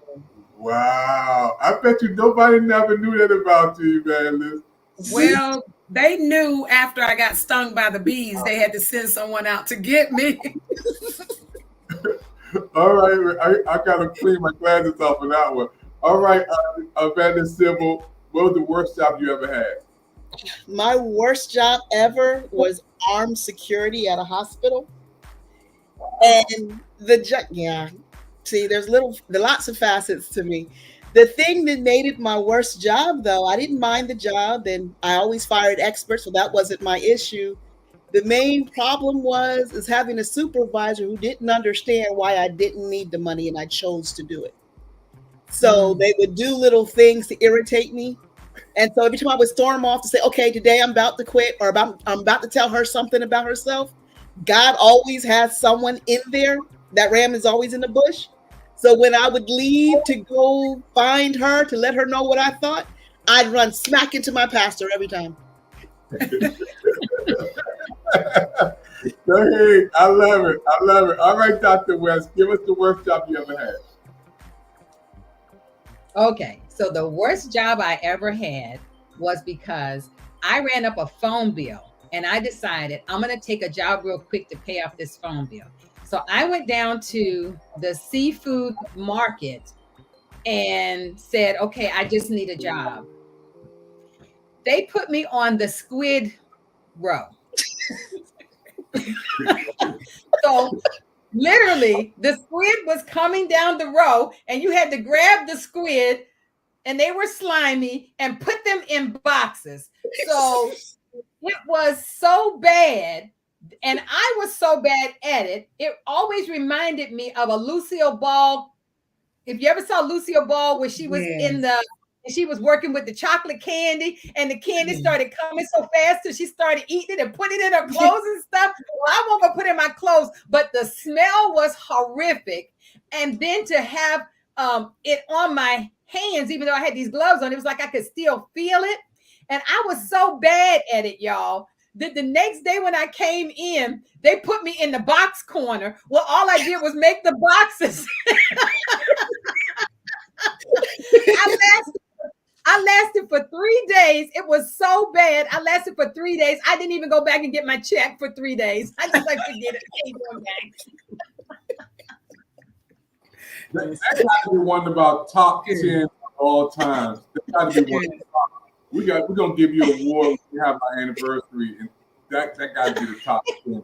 Wow. I bet you nobody never knew that about you, Evangelist. Well, they knew after I got stung by the bees, they had to send someone out to get me. All right. I got to clean my glasses off of that one. All right, Evangelist Sybil, what was the worst job you ever had? My worst job ever was armed security at a hospital. And see, there's lots of facets to me. The thing that made it my worst job, though, I didn't mind the job, and I always fired experts, so that wasn't my issue. The main problem is having a supervisor who didn't understand why I didn't need the money and I chose to do it. So they would do little things to irritate me. And so every time I would storm off to say, okay, today I'm about to quit, or I'm about to tell her something about herself, God always has someone in there. That ram is always in the bush. So when I would leave to go find her to let her know what I thought, I'd run smack into my pastor every time. Hey, I love it. All right, Dr. West, give us the worst job you ever had. Okay, so the worst job I ever had was because I ran up a phone bill and I decided I'm going to take a job real quick to pay off this phone bill. So I went down to the seafood market and said, okay, I just need a job. They put me on the squid row. So literally the squid was coming down the row and you had to grab the squid and they were slimy and put them in boxes. So it was so bad. And I was so bad at it. It always reminded me of a Lucille Ball. If you ever saw Lucille Ball where she was she was working with the chocolate candy and the candy started coming so fast that she started eating it and putting it in her clothes and stuff. Well, I won't go put it in my clothes, but the smell was horrific. And then to have it on my hands, even though I had these gloves on, it was like I could still feel it. And I was so bad at it, y'all, that the next day when I came in, they put me in the box corner. Well, all I did was make the boxes. I lasted for 3 days. It was so bad. I lasted for 3 days. I didn't even go back and get my check for 3 days. I just like forget it. I ain't going back. That got to be one about top 10 of all times. That got to be one of the top. We're gonna give you an award when we have our anniversary, and that got to be the top 10.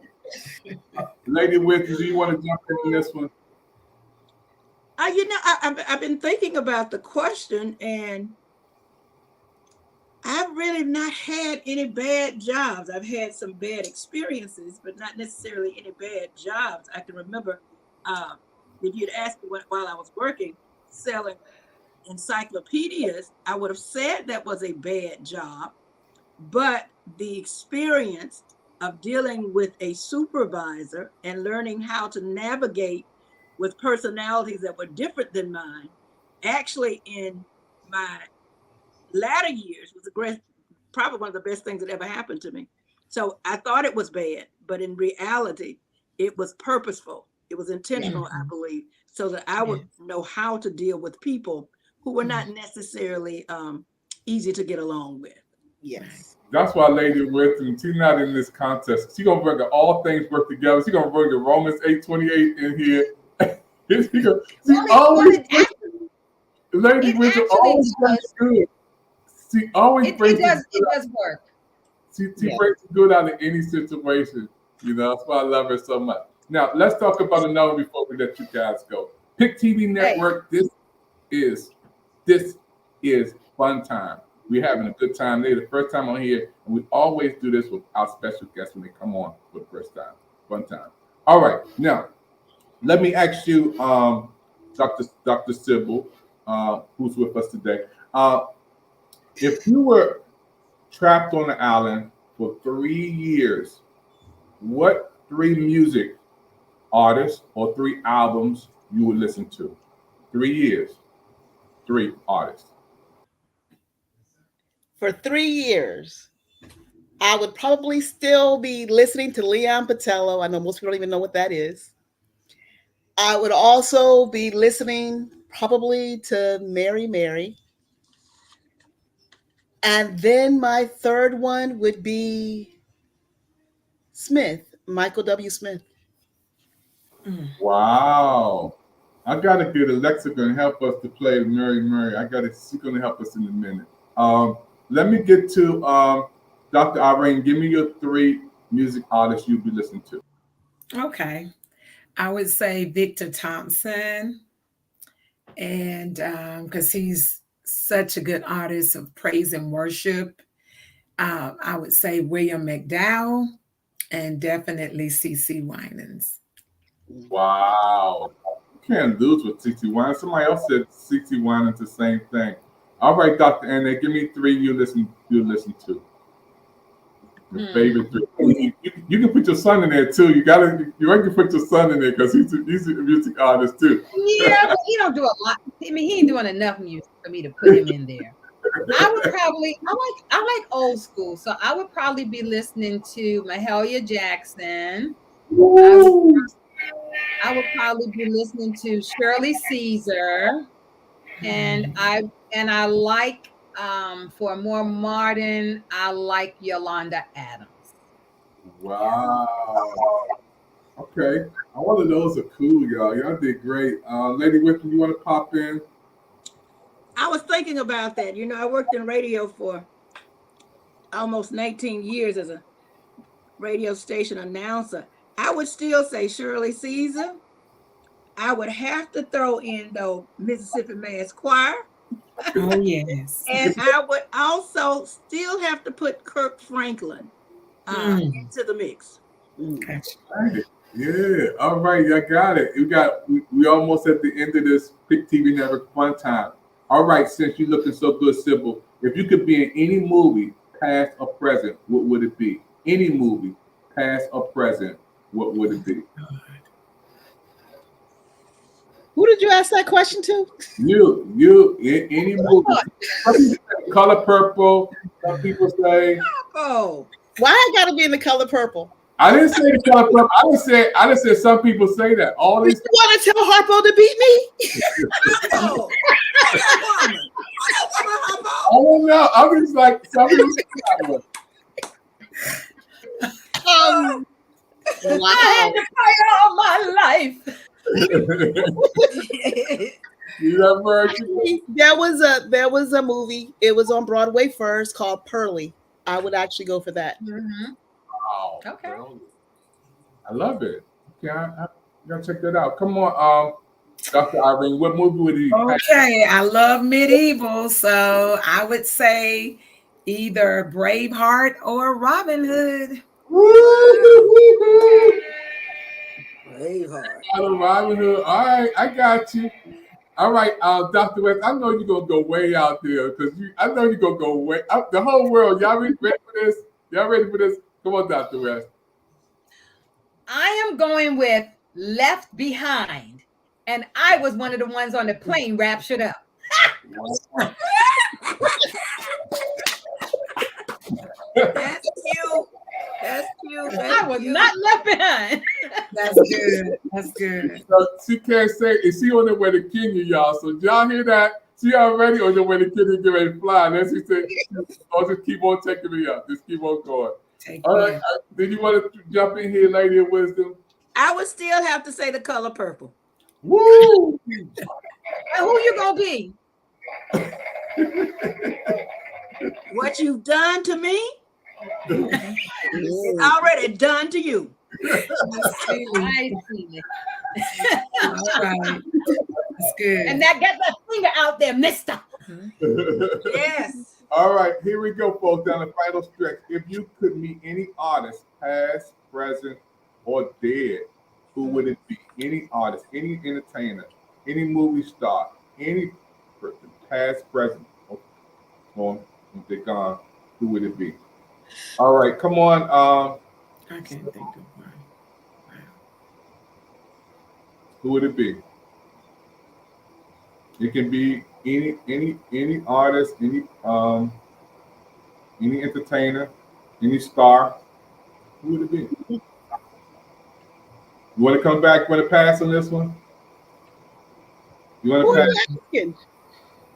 Lady Wisdom, do you want to jump in this one? I've been thinking about the question, and I've really not had any bad jobs. I've had some bad experiences, but not necessarily any bad jobs. I can remember if you'd asked me while I was working selling encyclopedias, I would have said that was a bad job, but the experience of dealing with a supervisor and learning how to navigate with personalities that were different than mine, actually in my latter years was probably one of the best things that ever happened to me. So I thought it was bad, but in reality, it was purposeful. It was intentional, I believe, so that I would know how to deal with people who were not necessarily easy to get along with. Yes. That's why Lady Wisdom, she's not in this contest. She's going to bring all things work together. She's going to bring the Romans 8:28 in here. Lady Wisdom always brings good. She always brings it does work. She brings good out of any situation. That's why I love her so much. Now, let's talk about another one before we let you guys go. Pick TV Network, this is fun time. We're having a good time. They're the first time on here, and we always do this with our special guests when they come on for the first time. Fun time. All right, now let me ask you, Dr. Sybil, who's with us today. If you were trapped on the island for 3 years, what 3 music artists or 3 albums you would listen to? 3 years, 3 artists. For 3 years, I would probably still be listening to Leon Patello. I know most people don't even know what that is. I would also be listening probably to Mary Mary. And then my third one would be Smith, Michael W. Smith. Wow. I gotta get Alexa gonna help us to play Mary Mary. She's gonna help us in a minute. Let me get to Dr. Irene. Give me your 3 music artists you'll be listening to. Okay. I would say Victor Thompson, and because he's such a good artist of praise and worship. I would say William McDowell, and definitely CeCe Winans. Wow. You can't lose with CeCe Winans. Somebody else said CeCe Winans the same thing. All right, Dr. Anna, give me 3 you listen to. Your favorite 3. You can put your son in there too. You can put your son in there because he's a music artist too. Yeah, but he don't do a lot. I mean, he ain't doing enough music for me to put him in there. I like old school, so I would probably be listening to Mahalia Jackson. I would probably be listening to Shirley Caesar, and I like for more modern, I like Yolanda Adams. Wow. Okay. All of those are cool, y'all. Y'all did great. Lady Whitman, you want to pop in? I was thinking about that. You know, I worked in radio for almost 19 years as a radio station announcer. I would still say Shirley Caesar. I would have to throw in, though, Mississippi Mass Choir. Oh, yes. And I would also still have to put Kirk Franklin into the mix. Okay. Yeah. All right. Y'all got it. We almost at the end of this Pick TV Network fun time. All right. Since you're looking so good, Sybil, if you could be in any movie, past or present, what would it be? Any movie, past or present, what would it be? Who did you ask that question to? You, in any movie. Some people say Color Purple. Some people say. Oh, why I gotta be in the color purple? I didn't say the Color Purple. I just said some people say that. All these. You want to tell Harpo to beat me? Oh. I don't know. I'm just like some people say that. Wow. I had to fight all my life. There was a movie. It was on Broadway first called Pearly. I would actually go for that. Mm-hmm. Wow. Okay. I love it. Okay, I gotta check that out. Come on, Dr. Irene, what movie would you? Okay, I love medieval, so I would say either Braveheart or Robin Hood. Braveheart. Robin Hood. All right, I got you. All right, Dr. West, I know you're gonna go way out there because I know you're gonna go way out the whole world. Y'all ready for this? Y'all ready for this? Come on, Dr. West. I am going with Left Behind, and I was one of the ones on the plane raptured up. That's cute. That's cute. I was not left behind. That's good. That's good. So she can't say, is she on the way to Kenya, y'all? So y'all hear that? She already on the way to Kenya, get ready to fly. And then she said, "Oh, just keep on taking me up. Just keep on going." All right. Did you want to jump in here, Lady of Wisdom? I would still have to say The Color Purple. Woo! And who you gonna be? What you've done to me, it's already done to you. I see it. All right. That's good. And that get that finger out there, mister. Yes. All right, here we go, folks, down the final stretch. If you could meet any artist, past, present, or dead, who would it be? Any artist, any entertainer, any movie star, any person, past, present, or if they're gone, who would it be? All right, come on. I can't think of one. Who would it be? It can be any artist, any entertainer, Any star? Who would it be? You want to come back? Want to pass on this one? You want Who to are pass? you asking?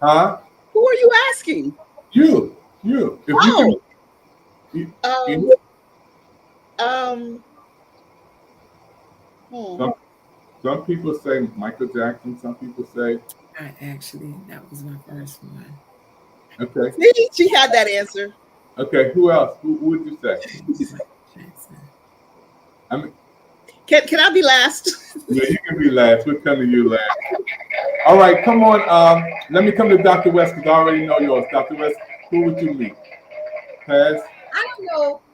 Huh? Who are you asking? You. If Oh. you Oh. some people say Michael Jackson. Some people say. That was my first one. Okay. See, she had that answer. Okay. Who else? Who would you say? I mean, Can I be last? yeah, you can be last. We'll come to you last. All right, come on. Let me come to Dr. West because I already know yours. Dr. West, who would you meet? Pass. I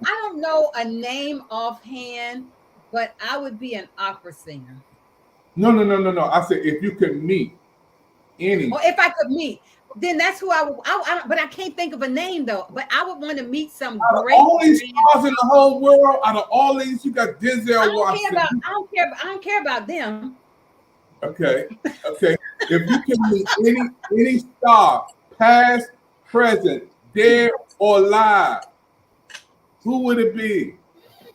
don't know a name offhand, but I would be an opera singer. No. I said if you could meet any. Or if I could meet, then that's who I would. But I can't think of a name though. But I would want to meet some Out of great. all these stars in the whole world, out of all these, you got Denzel Washington. I don't care about them. Okay. If you can meet any star, past, present, dead or alive, who would it be?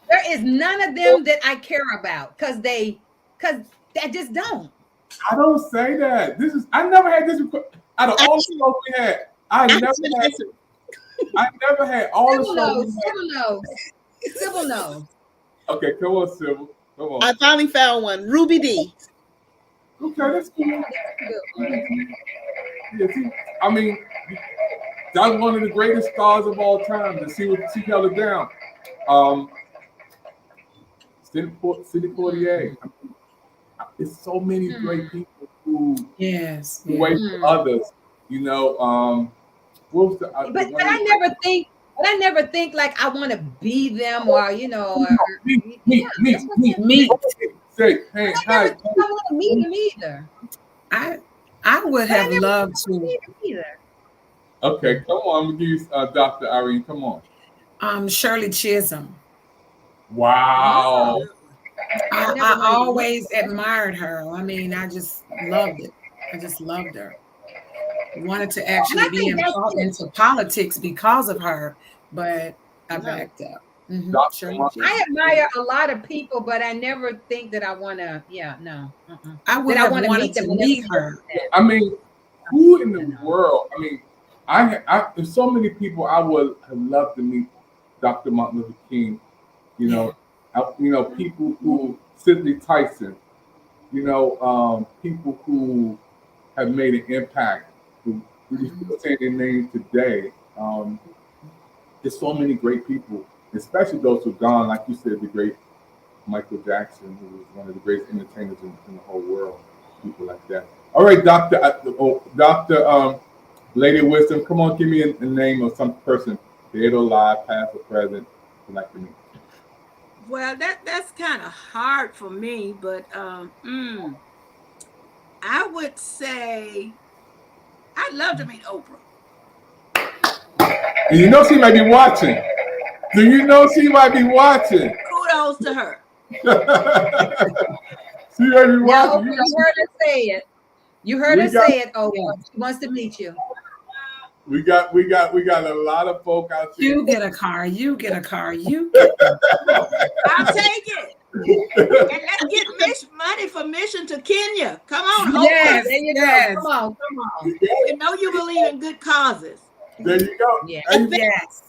There is none of them that I care about because I just don't. I don't say that. I never had this. Out of all the shows we had, I never had all the shows. Sybil knows. Okay, come on, Sybil. Come on. I finally found one. Ruby Dee. Okay, that's good. Yeah, see, I mean, that's one of the greatest stars of all time. To see what she held it down. City 48. I mean, it's so many great people who wait for others. You know, what was the? But I never think like I want to be them or me. Say, hey, hi. I don't want to meet them either. I would have loved to. Okay, come on. I'm gonna give you Dr. Irene. Come on. Shirley Chisholm. Wow. I always admired her. I mean, I just loved it. I just loved her. Wanted to actually be into politics because of her, but I backed up. I admire a lot of people, but I never think that I want to. Yeah, no. I would have wanted to meet her. I mean, who in the world? I mean, there's so many people I would have loved to meet. Dr. Martin Luther King, people who Sidney Tyson, people who have made an impact. Who still saying their names today. There's so many great people, especially those who've gone, like you said, the great Michael Jackson, who was one of the greatest entertainers in the whole world. People like that. All right, Dr. Lady of Wisdom, come on, give me a name of some person, dead or alive, past or present, you'd like to meet. Well, that's kind of hard for me, but I would say I'd love to meet Oprah. You know she might be watching. Do you know she might be watching? Kudos to her. She might be watching. You heard her say it. You heard her say it. Oh, she wants to meet you. We got a lot of folk out there. You get a car. I'll take it. And let's get money for mission to Kenya. Come on. Yes, there you yes. go. Come on. You know you believe in good causes. There you go. Yeah.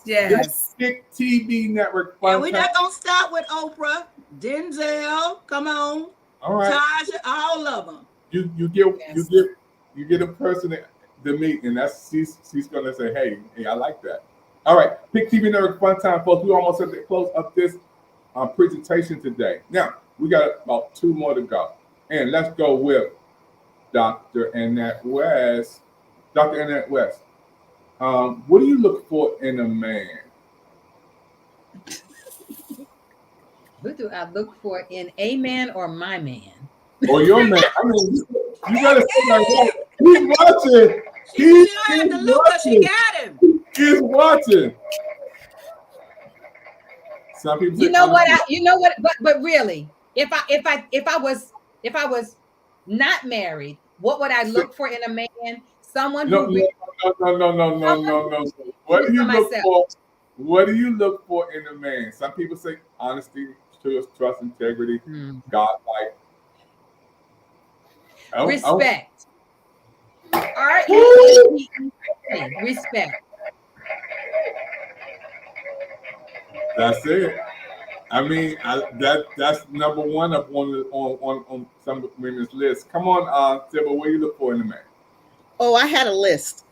Yes. Pick TV Network. And we're not gonna stop with Oprah, Denzel. Come on. All right. Tasha, all of them. You get a person to meet, and that's she's gonna say, hey, I like that. All right, Pick TV Network Fun Time, folks. We almost at the close of this presentation today. Now we got about 2 more to go, and let's go with Dr. Annette West. Dr. Annette West, what do you look for in a man? What do I look for in a man or my man? Or your man? I mean, you gotta say like that. He's watching. She don't have to look, but she got him. He's watching. Some people say, but really, if I was not married, what would I look for in a man? Someone who no. What do you look for? What do you look for in a man? Some people say honesty, trust, integrity, God-like. Respect. R-E-S-P-E-C-T. Respect. That's it. I mean, that's number one up on some women's list. Come on, Sybil, what do you look for in a man? Oh, I had a list.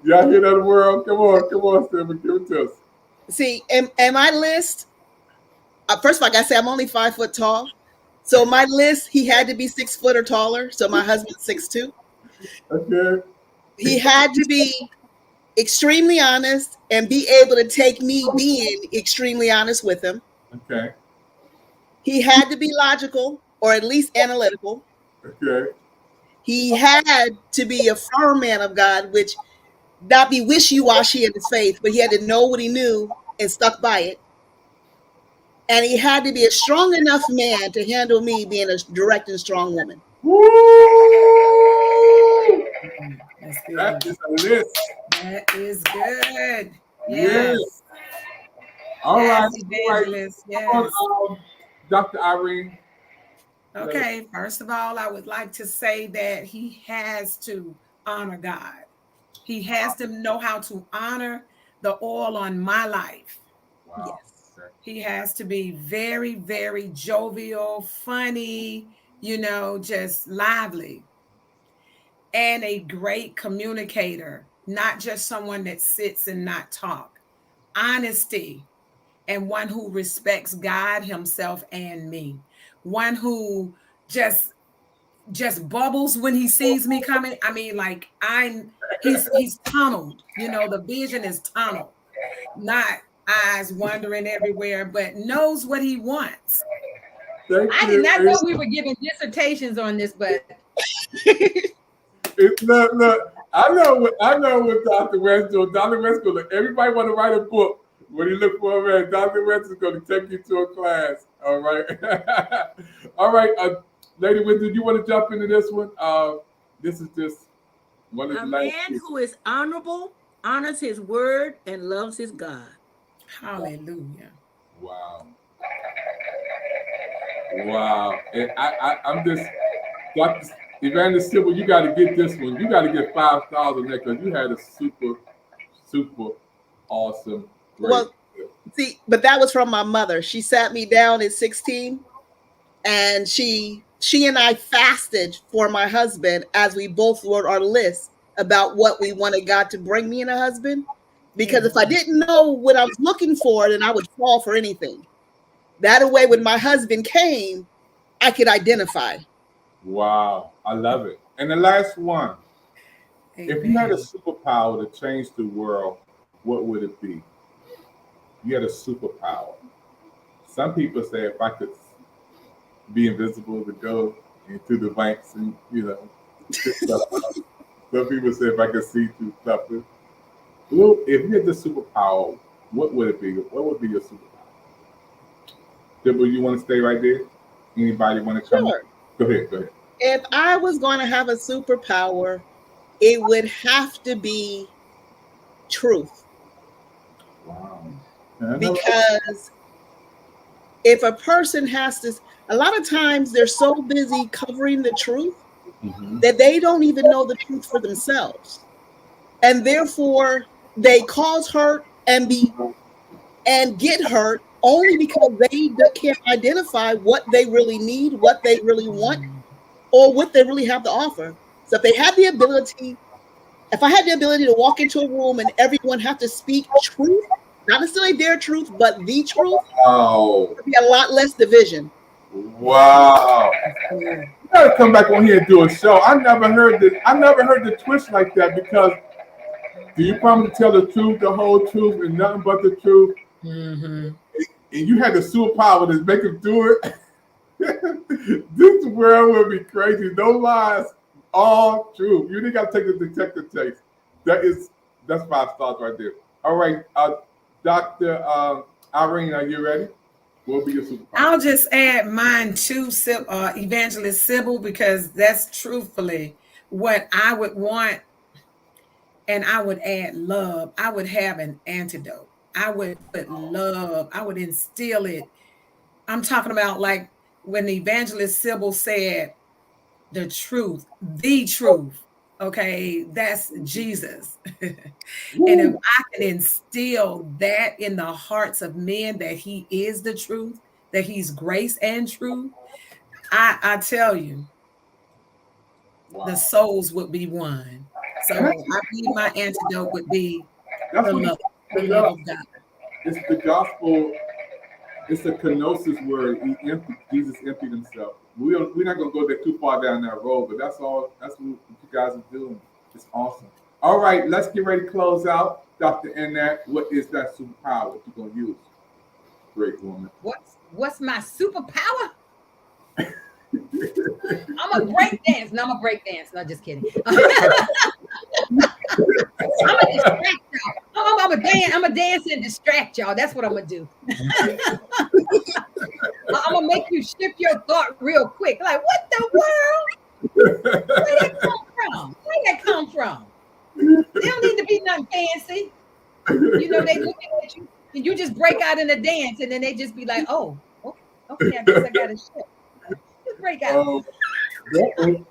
Y'all hear that, world? Come on, Sybil, give it to us. See, and my list, first of all, I gotta say I'm only 5 foot tall. So my list, he had to be 6 foot or taller. So my husband's 6'2". Okay. He had to be extremely honest and be able to take me being extremely honest with him. Okay. He had to be logical or at least analytical. Okay. He had to be a firm man of God, which not be wishy-washy in his faith, but he had to know what he knew and stuck by it. And he had to be a strong enough man to handle me being a direct and strong woman. Woo! That is a list. That is good. Yes. Yes. All right. Evangelist. Yes. Come on, Dr. Irene. Okay. First of all, I would like to say that he has to honor God. He has to know how to honor the oil on my life. Wow. Yes. He has to be very, very jovial, funny, just lively. And a great communicator, not just someone that sits and not talk. Honesty, and one who respects God himself and me. One who just bubbles when he sees me coming. I mean, like he's tunneled. The vision is tunneled, not eyes wandering everywhere, but knows what he wants. I did not know we were giving dissertations on this, but look. I know what Dr. West doing. Dr. West going to everybody want to write a book. When you look for a man, Dr. West is going to take you to a class. All right. All right. Lady Winston, do you want to jump into this one? This is just one of the man who is honorable, honors his word, and loves his God. Hallelujah. Wow. And I'm just, Dr. Evangelist Sybil, you got to get this one. You got to get 5,000 there because you had a super awesome. Well, see, but that was from my mother. She sat me down at 16 and she and I fasted for my husband as we both wrote our list about what we wanted God to bring me in a husband. Because if I didn't know what I was looking for, then I would fall for anything. That way, when my husband came, I could identify. Wow, I love it. And the last one, if you had a superpower to change the world, what would it be? You had a superpower. Some people say if I could be invisible to go into the banks and, stuff. Some people say if I could see through stuff. Well, if you had the superpower, what would it be? What would be your superpower? Sybil, you want to stay right there? Anybody want to come? Sure. Go ahead. If I was going to have a superpower, it would have to be truth. Wow. Because if a person has to, a lot of times they're so busy covering the truth that they don't even know the truth for themselves. And therefore they cause hurt and get hurt only because they can't identify what they really need, what they really want, or what they really have to offer. So if I had the ability to walk into a room and everyone have to speak truth, not necessarily their truth, but the truth, there'd be a lot less division. Wow. You gotta come back on here and do a show. I never heard the twist like that, because do you promise to tell the truth, the whole truth, and nothing but the truth? And you had the superpower to make them do it. This world would be crazy. No lies, all truth. You didn't got to take the detective taste. That's 5 stars right there. All right, Dr. Irene, are you ready? What will be your superpower? I'll just add mine to Evangelist Sybil, because that's truthfully what I would want and I would add love. I would have an antidote. I would put love. I would instill it. I'm talking about like when the evangelist Sybil said, the truth. Okay, that's Jesus. And if I can instill that in the hearts of men, that he is the truth, that he's grace and truth, I tell you, the souls would be won. So I believe my antidote would be the love of God. It's the gospel. It's a kenosis word. Jesus emptied himself. We're not going to go there too far down that road, but that's all. That's what you guys are doing. It's awesome. All right, let's get ready to close out. Dr. Annette, what is that superpower that you're going to use? Great woman. What's my superpower? I'm a break dance. No, I'm a break dance. No, just kidding. I'm a distract y'all. I'm a dance and distract y'all. That's what I'm gonna do. I'm gonna make you shift your thought real quick. Like, what the world? Where that come from? They don't need to be nothing fancy. You know, they looking at you and you just break out in a dance, and then they just be like, oh, okay, I guess I gotta shift. Break out. That was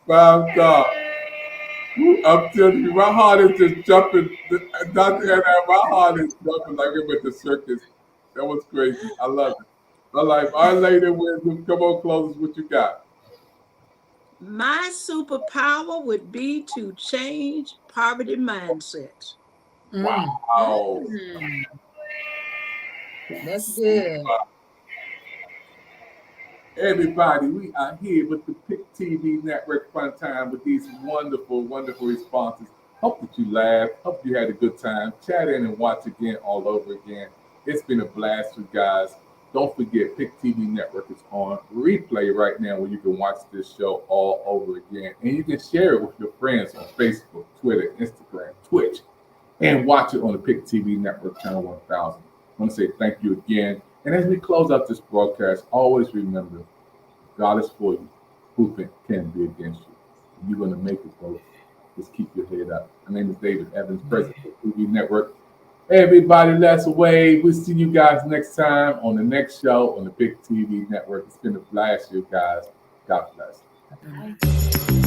5 stars. I'm telling you, my heart is just jumping. Dr. Annette, my heart is jumping like I'm at the circus. That was crazy. I love it. I like Our Lady Wisdom. Come on, close us. What you got? My superpower would be to change poverty mindset. Wow. That's good. Everybody, we are here with the PIC TV Network Fun Time with these wonderful, wonderful responses. Hope that you laughed. Hope you had a good time. Chat in and watch again all over again. It's been a blast, you guys. Don't forget, PIC TV Network is on replay right now where you can watch this show all over again. And you can share it with your friends on Facebook, Twitter, Instagram, Twitch, and watch it on the PIC TV Network channel 1000. I want to say thank you again. And as we close out this broadcast, always remember, God is for you. Who can be against you? You're going to make it, folks. Just keep your head up. My name is David Evans, president of TV Network. Everybody, let's wave. We'll see you guys next time on the next show on the PIC TV Network. It's been a blast, you guys. God bless. Bye.